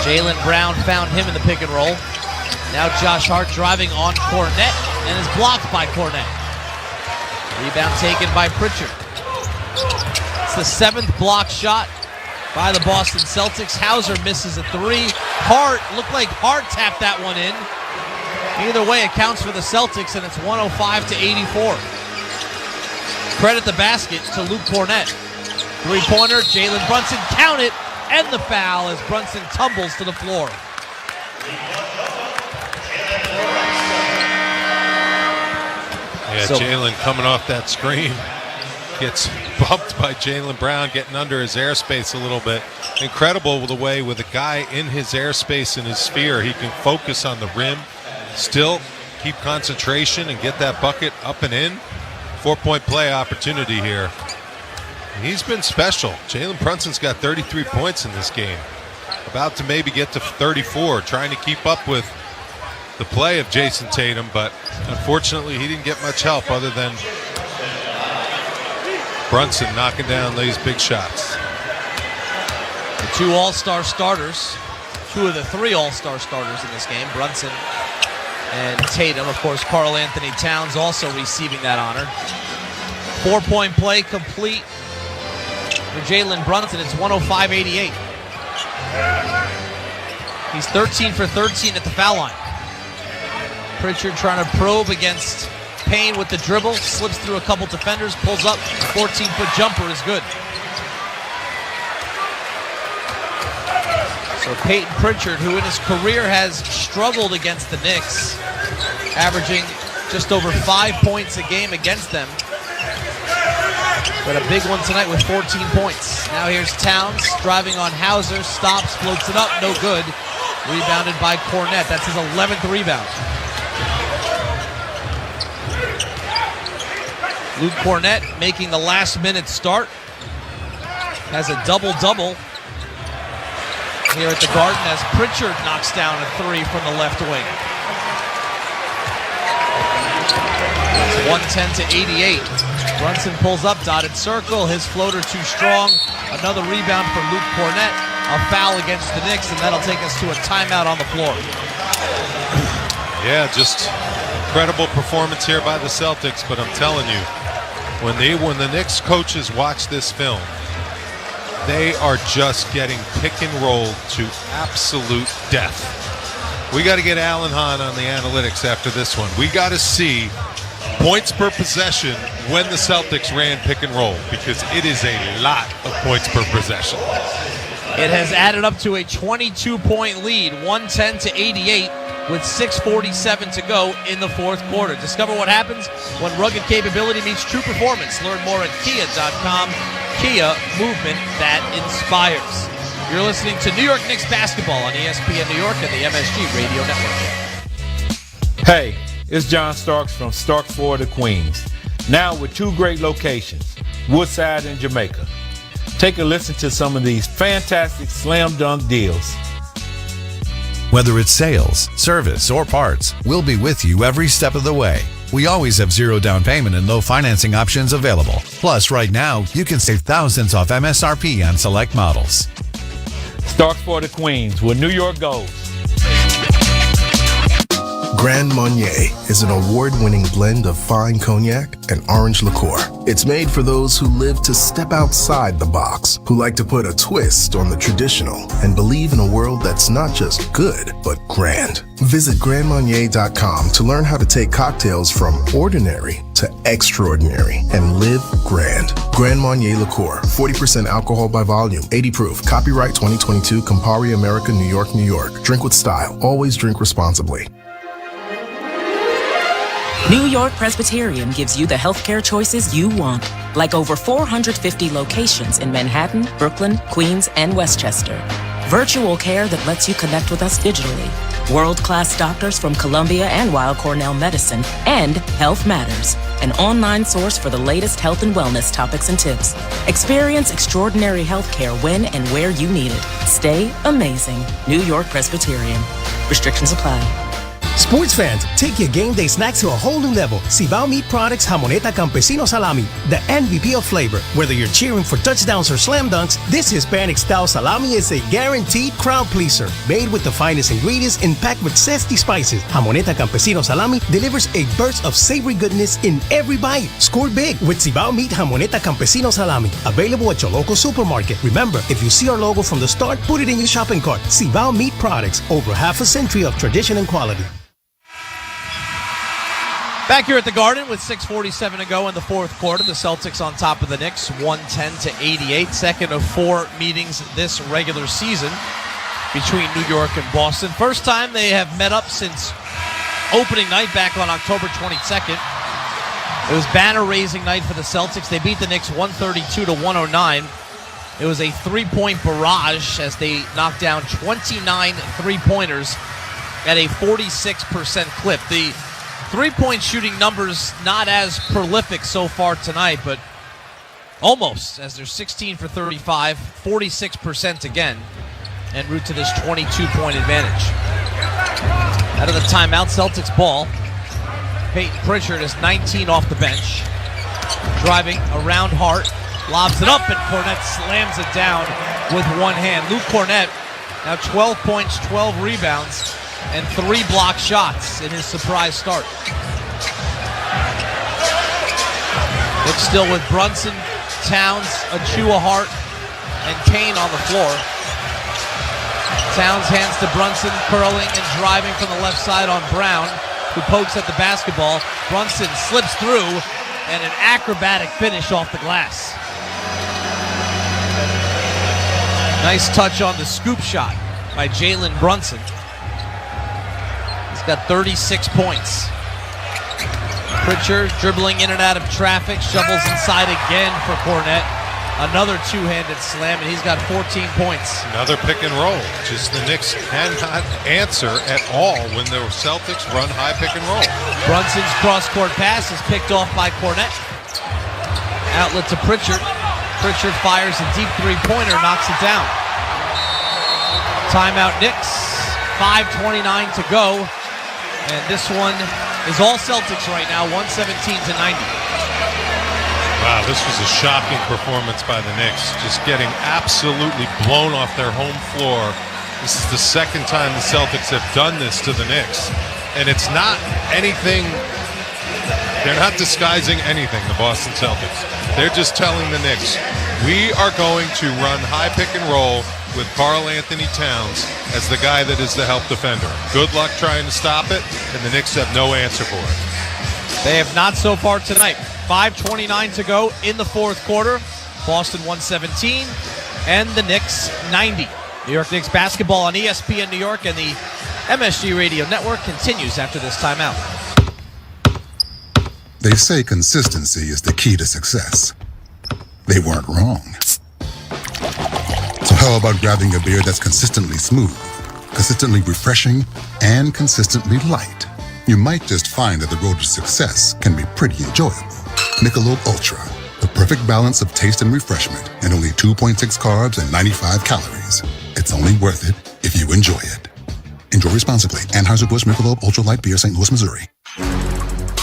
Jaylen Brown found him in the pick and roll. Now Josh Hart driving on Cornette and is blocked by Cornette. Rebound taken by Pritchard. It's the 7th block shot by the Boston Celtics. Hauser misses a 3. Hart, looked like Hart tapped that one in. Either way, it counts for the Celtics, and it's 105-84. Credit the basket to Luke Cornette. Three-pointer, Jalen Brunson, count it, and the foul as Brunson tumbles to the floor. Yeah, Jalen coming off that screen. Gets bumped by Jaylen Brown, getting under his airspace a little bit. Incredible the way with a guy in his airspace, in his sphere, he can focus on the rim, still keep concentration and get that bucket up and in. 4-point play opportunity here. He's been special. Jalen Brunson's got 33 points in this game. About to maybe get to 34, trying to keep up with the play of Jason Tatum, but unfortunately he didn't get much help other than Brunson knocking down these big shots. The 2 all-star starters, 2 of the 3 all-star starters in this game, Brunson and Tatum. Of course, Karl Anthony Towns also receiving that honor. 4-point play complete for Jalen Brunson. It's 105-88. He's 13 for 13 at the foul line. Pritchard trying to probe against Payne with the dribble, slips through a couple defenders, pulls up, 14-foot jumper is good. So Peyton Pritchard, who in his career has struggled against the Knicks, averaging just over 5 points a game against them. But a big one tonight with 14 points. Now here's Towns driving on Hauser, stops, floats it up, no good. Rebounded by Cornette. That's his 11th rebound. Luke Cornette making the last-minute start. Has a double-double here at the Garden as Pritchard knocks down a 3 from the left wing. It's 110-88. Brunson pulls up, dotted circle. His floater too strong. Another rebound from Luke Cornette. A foul against the Knicks, and that'll take us to a timeout on the floor. Yeah, just incredible performance here by the Celtics, but I'm telling you, when the Knicks coaches watch this film, they are just getting pick and rolled to absolute death. We got to get Alan Hahn on the analytics after this one. We got to see points per possession when the Celtics ran pick and roll, because it is a lot of points per possession. It has added up to a 22-point lead, 110-88, with 6:47 to go in the fourth quarter. Discover what happens when rugged capability meets true performance. Learn more at Kia.com. Kia, movement that inspires. You're listening to New York Knicks basketball on ESPN New York and the MSG Radio Network. Hey, it's John Starks from Starks, Florida, Queens. Now with 2 great locations, Woodside and Jamaica. Take a listen to some of these fantastic slam dunk deals. Whether it's sales, service, or parts, we'll be with you every step of the way. We always have 0 down payment and low financing options available. Plus, right now, you can save thousands off MSRP on select models. Starks, Florida, Queens, where New York goes. Grand Marnier is an award-winning blend of fine cognac and orange liqueur. It's made for those who live to step outside the box, who like to put a twist on the traditional, and believe in a world that's not just good, but grand. Visit grandmarnier.com to learn how to take cocktails from ordinary to extraordinary and live grand. Grand Marnier Liqueur, 40% alcohol by volume, 80 proof. Copyright 2022, Campari America, New York, New York. Drink with style. Always drink responsibly. New York Presbyterian gives you the healthcare choices you want, like over 450 locations in Manhattan, Brooklyn, Queens, and Westchester. Virtual care that lets you connect with us digitally. world-class doctors from Columbia and Weill Cornell Medicine, and Health Matters, an online source for the latest health and wellness topics and tips. Experience extraordinary healthcare when and where you need it. Stay amazing. New York Presbyterian. Restrictions apply. Sports fans, take your game day snacks to a whole new level. Cibao Meat Products Jamoneta Campesino Salami, the MVP of flavor. Whether you're cheering for touchdowns or slam dunks, this Hispanic-style salami is a guaranteed crowd pleaser. Made with the finest ingredients and packed with zesty spices, Jamoneta Campesino Salami delivers a burst of savory goodness in every bite. Score big with Cibao Meat Jamoneta Campesino Salami. Available at your local supermarket. Remember, if you see our logo from the start, put it in your shopping cart. Cibao Meat Products, over half a century of tradition and quality. Back here at the Garden with 6:47 to go in the fourth quarter. The Celtics on top of the Knicks, 110-88. Second of four meetings this regular season between New York and Boston. First time they have met up since opening night back on October 22nd. It was banner-raising night for the Celtics. They beat the Knicks 132-109. It was a three-point barrage as they knocked down 29 three-pointers at a 46% clip. The three-point shooting numbers not as prolific so far tonight, but almost, as they're 16 for 35, 46% again, en route to this 22-point advantage. Out of the timeout, Celtics ball. Peyton Pritchard is 19 off the bench. Driving around Hart, lobs it up, and Cornette slams it down with one hand. Luke Cornette, now 12 points, 12 rebounds, and 3 block shots in his surprise start. Knicks still with Brunson, Towns, Achua, Hart, and Kane on the floor. Towns hands to Brunson, curling and driving from the left side on Brown, who pokes at the basketball. Brunson slips through, and an acrobatic finish off the glass. Nice touch on the scoop shot by Jalen Brunson. He's got 36 points. Pritchard dribbling in and out of traffic, shovels inside again for Cornette. Another two-handed slam, and he's got 14 points. Another pick and roll. Just the Knicks cannot answer at all when the Celtics run high pick and roll. Brunson's cross-court pass is picked off by Cornette. Outlet to Pritchard. Pritchard fires a deep three-pointer, knocks it down. Timeout Knicks. 5:29 to go. And this one is all Celtics right now, 117-90. Wow, this was a shocking performance by the Knicks. Just getting absolutely blown off their home floor. This is the second time the Celtics have done this to the Knicks. And it's not anything, they're not disguising anything, the Boston Celtics. They're just telling the Knicks, we are going to run high pick and roll with Karl Anthony Towns as the guy that is the help defender. Good luck trying to stop it, and the Knicks have no answer for it. They have not so far tonight. 5:29 to go in the fourth quarter. Boston 117 and the Knicks 90. New York Knicks basketball on ESPN New York and the MSG Radio Network continues after this timeout. They say consistency is the key to success. They weren't wrong. So how about grabbing a beer that's consistently smooth, consistently refreshing, and consistently light? You might just find that the road to success can be pretty enjoyable. Michelob Ultra, the perfect balance of taste and refreshment, and only 2.6 carbs and 95 calories. It's only worth it if you enjoy it. Enjoy responsibly. Anheuser-Busch Michelob Ultra Light Beer, St. Louis, Missouri.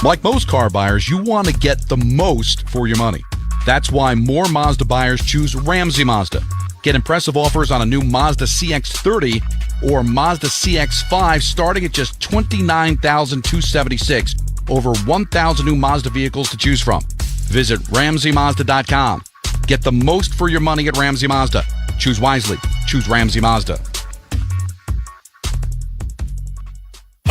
Like most car buyers, you want to get the most for your money. That's why more Mazda buyers choose Ramsey Mazda. Get impressive offers on a new Mazda CX-30 or Mazda CX-5 starting at just $29,276. Over 1,000 new Mazda vehicles to choose from. Visit RamseyMazda.com. Get the most for your money at Ramsey Mazda. Choose wisely. Choose Ramsey Mazda.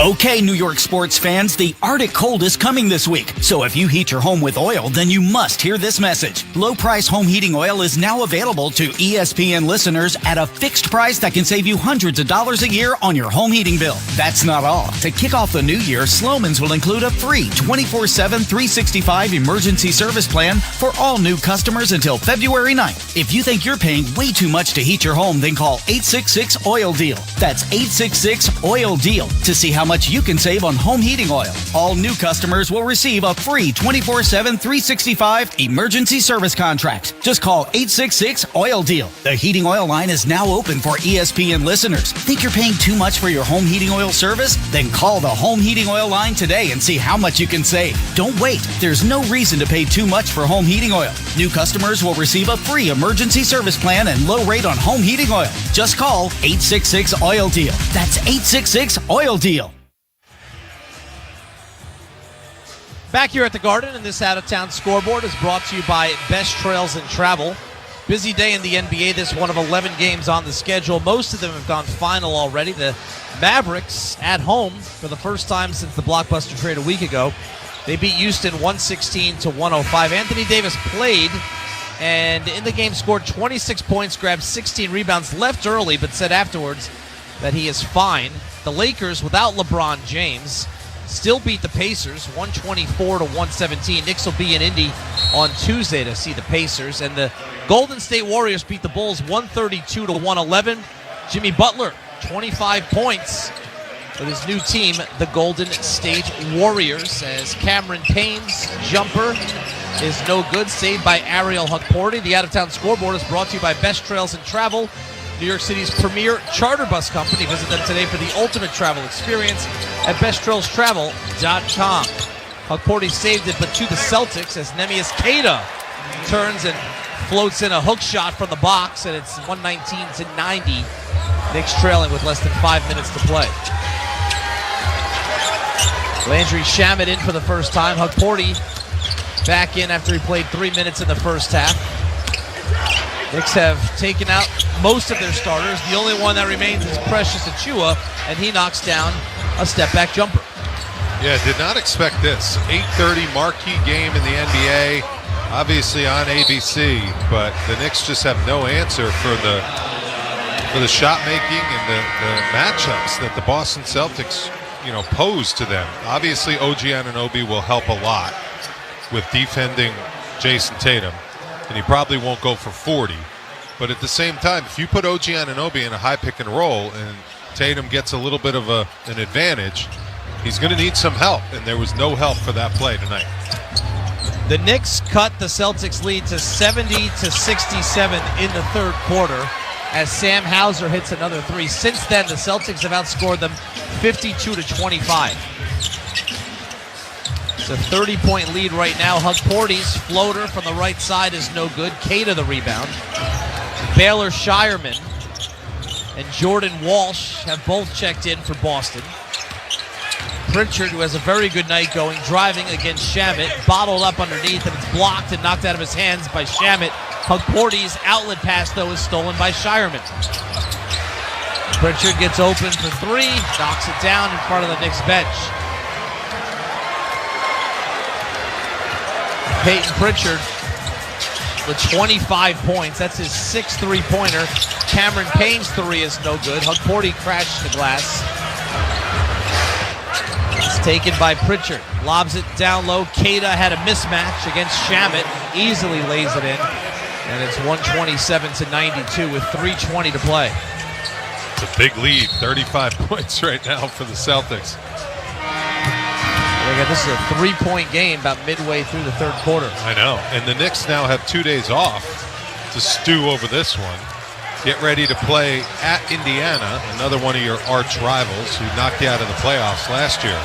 Okay, New York sports fans, the Arctic cold is coming this week. So if you heat your home with oil, then you must hear this message. Low-price home heating oil is now available to ESPN listeners at a fixed price that can save you hundreds of dollars a year on your home heating bill. That's not all. To kick off the new year, Sloman's will include a free 24/7, 365 emergency service plan for all new customers until February 9th. If you think you're paying way too much to heat your home, then call 866-OIL-DEAL. That's 866-OIL-DEAL to see how much you can save on home heating oil. All new customers will receive a free 24/7, 365 emergency service contract. Just call 866-OIL-DEAL. The heating oil line is now open for ESPN listeners. Think you're paying too much for your home heating oil service? Then call the home heating oil line today and see how much you can save. Don't wait. There's no reason to pay too much for home heating oil. New customers will receive a free emergency service plan and low rate on home heating oil. Just call 866-OIL-DEAL. That's 866-OIL-DEAL. Back here at the Garden, and this out-of-town scoreboard is brought to you by Best Trails and Travel. Busy day in the NBA. This one of 11 games on the schedule. Most of them have gone final already. The Mavericks at home for the first time since the blockbuster trade a week ago. They beat Houston 116-105. Anthony Davis played, and in the game scored 26 points, grabbed 16 rebounds, left early, but said afterwards that he is fine. The Lakers, without LeBron James, still beat the Pacers 124-117. Knicks will be in Indy on Tuesday to see the Pacers. And the Golden State Warriors beat the Bulls 132-111. Jimmy Butler, 25 points with his new team, the Golden State Warriors, as Cameron Payne's jumper is no good, saved by Ariel Hukporti. The out-of-town scoreboard is brought to you by Best Trails and Travel, New York City's premier charter bus company. Visit them today for the ultimate travel experience at besttrailstravel.com. Hukporti saved it, but to the Celtics as Neemias Queta turns and floats in a hook shot from the box, and it's 119-90. Knicks trailing with less than 5 minutes to play. Landry Shamet in for the first time. Hukporti back in after he played 3 minutes in the first half. Knicks have taken out most of their starters. The only one that remains is Precious Achiuwa, and he knocks down a step-back jumper. Yeah, did not expect this. 8:30 marquee game in the NBA, obviously on ABC, but the Knicks just have no answer for the shot making and the matchups that the Boston Celtics, pose to them. Obviously, OG Anunoby will help a lot with defending Jason Tatum, and he probably won't go for 40. But at the same time, if you put OG Anunoby in a high pick and roll and Tatum gets a little bit of an advantage, he's going to need some help, and there was no help for that play tonight. The Knicks cut the Celtics lead to 70-67 in the third quarter as Sam Hauser hits another three. Since then, the Celtics have outscored them 52-25. It's a 30-point lead right now. Hukporti's floater from the right side is no good. Queta the rebound. Baylor Shireman and Jordan Walsh have both checked in for Boston. Pritchard, who has a very good night going, driving against Shamet, bottled up underneath, and it's blocked and knocked out of his hands by Shamet. Hukporti's outlet pass, though, is stolen by Shireman. Pritchard gets open for three, knocks it down in front of the Knicks bench. Peyton Pritchard with 25 points. That's his sixth three-pointer. Cameron Payne's three is no good. Hukporti crashed the glass. It's taken by Pritchard. Lobs it down low. Queta had a mismatch against Shamet. Easily lays it in. And it's 127-92 with 3:20 to play. It's a big lead. 35 points right now for the Celtics. This is a 3-point game about midway through the third quarter. I know. And the Knicks now have 2 days off to stew over this one. Get ready to play at Indiana, another one of your arch rivals who knocked you out of the playoffs last year.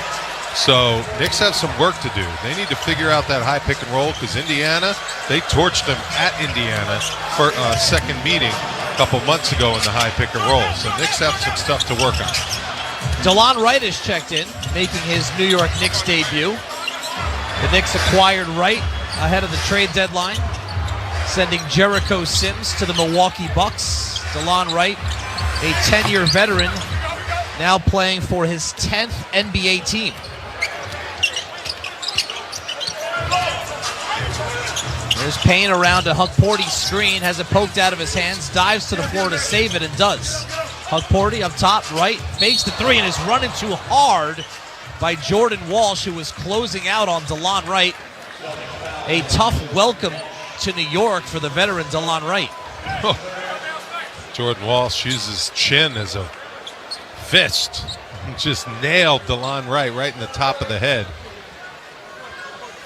So Knicks have some work to do. They need to figure out that high pick and roll because Indiana, they torched them at Indiana for a second meeting a couple months ago in the high pick and roll. So Knicks have some stuff to work on. DeLon Wright is checked in, making his New York Knicks debut. The Knicks acquired Wright ahead of the trade deadline, sending Jericho Sims to the Milwaukee Bucks. DeLon Wright, a 10-year veteran, now playing for his 10th NBA team. There's Payne around to Hukporty's screen, has it poked out of his hands, dives to the floor to save it, and does. Hukporty up top, right, fakes the three, and is running too hard by Jordan Walsh, who was closing out on DeLon Wright. A tough welcome to New York for the veteran DeLon Wright. Jordan Walsh uses chin as a fist. Just nailed DeLon Wright right in the top of the head.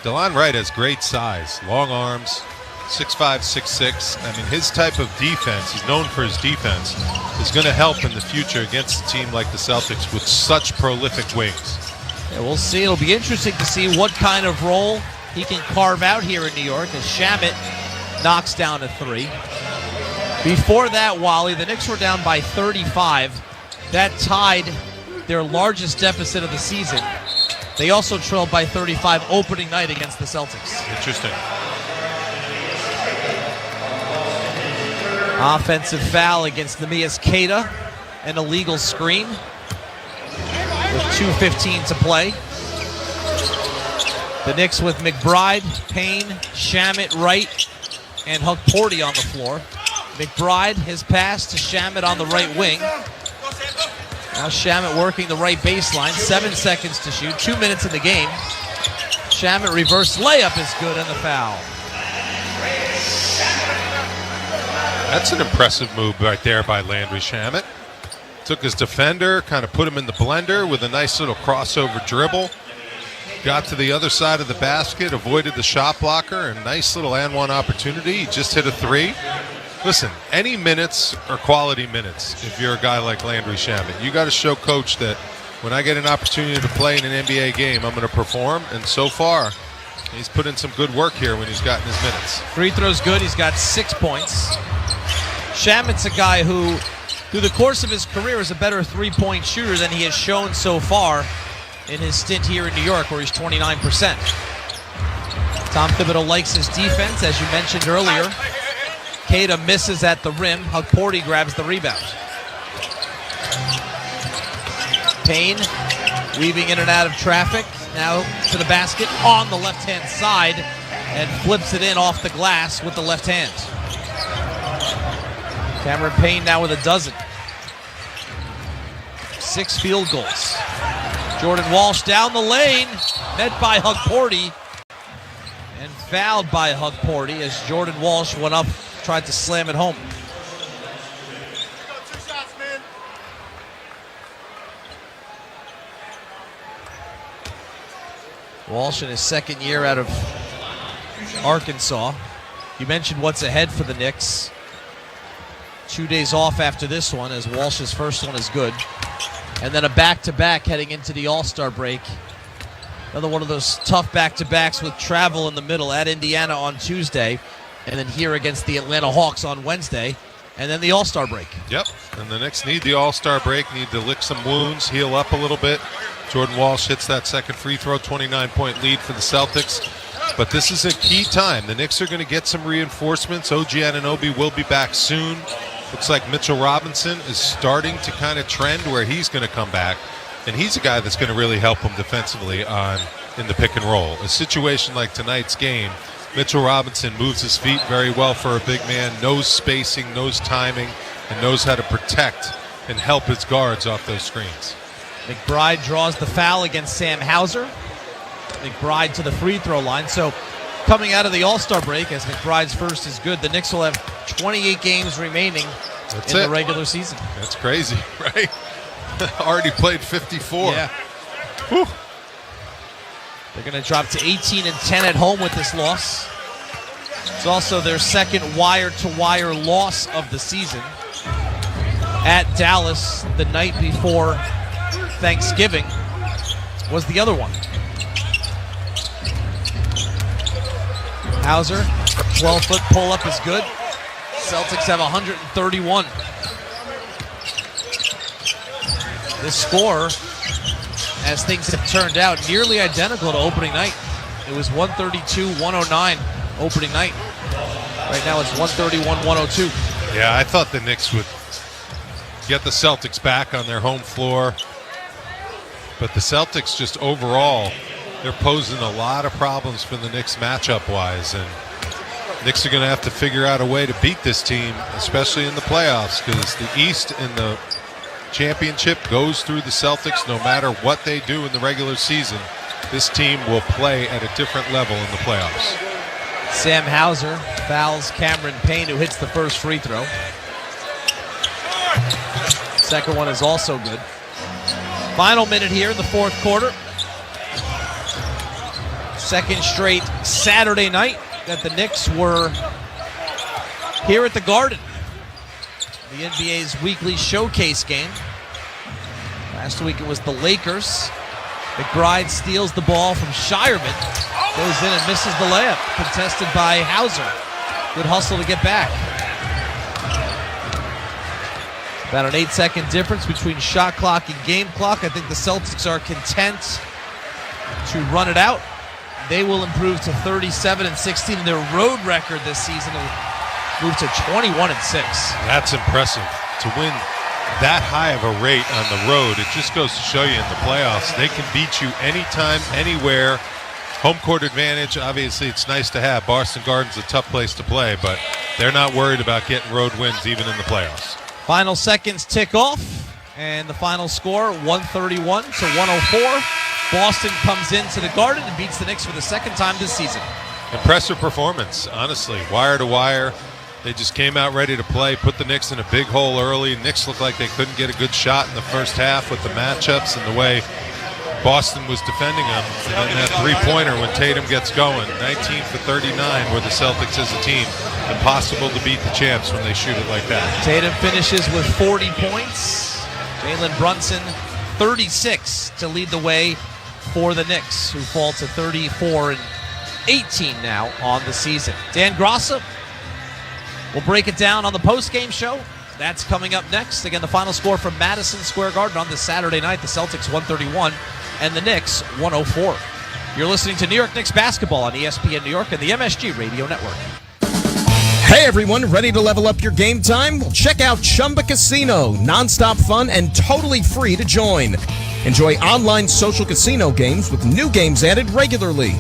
DeLon Wright has great size, long arms, 6'5", 6'6". I mean, his type of defense, he's known for his defense, is going to help in the future against a team like the Celtics with such prolific wings. Yeah, we'll see. It'll be interesting to see what kind of role he can carve out here in New York as Shamet knocks down a three. Before that, Wally, the Knicks were down by 35. That tied their largest deficit of the season. They also trailed by 35 opening night against the Celtics. Interesting. Offensive foul against Neemias Queta, an illegal screen with 2:15 to play. The Knicks with McBride, Payne, Shamet, Wright, and Hukporty on the floor. McBride, his pass to Shamet on the right wing. Now Shamet working the right baseline. 7 seconds to shoot. 2 minutes in the game. Shamet reverse layup is good and the foul. That's an impressive move right there by Landry Shamet. Took his defender, kind of put him in the blender with a nice little crossover dribble. Got to the other side of the basket, avoided the shot blocker, and nice little and one opportunity. He just hit a three. Listen, any minutes are quality minutes if you're a guy like Landry Shamet. You got to show coach that when I get an opportunity to play in an NBA game, I'm going to perform, and so far, he's put in some good work here when he's gotten his minutes. Free throw's good. He's got 6 points. Shamet's a guy who, through the course of his career, is a better three-point shooter than he has shown so far in his stint here in New York, where he's 29%. Tom Thibodeau likes his defense, as you mentioned earlier. Queta misses at the rim. Hukporty grabs the rebound. Payne weaving in and out of traffic. Now to the basket on the left-hand side and flips it in off the glass with the left hand. Cameron Payne now with a dozen. 6 field goals. Jordan Walsh down the lane, met by Hukporty and fouled by Hukporty as Jordan Walsh went up, tried to slam it home. Walsh in his second year out of Arkansas. You mentioned what's ahead for the Knicks. 2 days off after this one, as Walsh's first one is good. And then a back-to-back heading into the All-Star break. Another one of those tough back-to-backs with travel in the middle at Indiana on Tuesday, and then here against the Atlanta Hawks on Wednesday, and then the All-Star break. Yep, and the Knicks need the All-Star break, need to lick some wounds, heal up a little bit. Jordan Walsh hits that second free throw, 29-point lead for the Celtics. But this is a key time. The Knicks are going to get some reinforcements. OG Anunoby will be back soon. Looks like Mitchell Robinson is starting to kind of trend where he's going to come back. And he's a guy that's going to really help them defensively in the pick and roll. A situation like tonight's game, Mitchell Robinson moves his feet very well for a big man, knows spacing, knows timing, and knows how to protect and help his guards off those screens. McBride draws the foul against Sam Hauser. McBride to the free throw line. So coming out of the All-Star break, as McBride's first is good, the Knicks will have 28 games remaining in the regular season. That's crazy, right? Already played 54. Yeah. Whew. They're going to drop to 18-10 at home with this loss. It's also their second wire-to-wire loss of the season. At Dallas the night before Thanksgiving was the other one. Hauser, 12-foot pull-up is good. Celtics have 131. This score, as things have turned out, nearly identical to opening night. It was 132-109 opening night. Right now it's 131-102. Yeah, I thought the Knicks would get the Celtics back on their home floor. But the Celtics just overall, they're posing a lot of problems for the Knicks matchup-wise. And Knicks are going to have to figure out a way to beat this team, especially in the playoffs, because the East in the championship goes through the Celtics no matter what they do in the regular season. This team will play at a different level in the playoffs. Sam Hauser fouls Cameron Payne, who hits the first free throw. Second one is also good. Final minute here in the fourth quarter. Second straight Saturday night that the Knicks were here at the Garden. The NBA's weekly showcase game. Last week it was the Lakers. McBride steals the ball from Shireman. Goes in and misses the layup. Contested by Hauser. Good hustle to get back. About an 8-second difference between shot clock and game clock. I think the Celtics are content to run it out. They will improve to 37-16. Their road record this season will move to 21-6. That's impressive. To win that high of a rate on the road, it just goes to show you in the playoffs, they can beat you anytime, anywhere. Home court advantage, obviously it's nice to have. Boston Garden's a tough place to play, but they're not worried about getting road wins even in the playoffs. Final seconds tick off, and the final score, 131-104. Boston comes into the Garden and beats the Knicks for the second time this season. Impressive performance, honestly. Wire to wire. They just came out ready to play, put the Knicks in a big hole early. Knicks looked like they couldn't get a good shot in the first half with the matchups and the way Boston was defending them. And then that three-pointer when Tatum gets going, 19 for 39 were the Celtics as a team. Impossible to beat the champs when they shoot it like that. Tatum finishes with 40 points. Jalen Brunson, 36 to lead the way for the Knicks, who fall to 34-18 now on the season. Dan Grossa will break it down on the post-game show. That's coming up next. Again, the final score from Madison Square Garden on this Saturday night. The Celtics 131 and the Knicks 104. You're listening to New York Knicks basketball on ESPN New York and the MSG Radio Network. Hey everyone, ready to level up your game time? Well, check out Chumba Casino. Non-stop fun and totally free to join. Enjoy online social casino games with new games added regularly.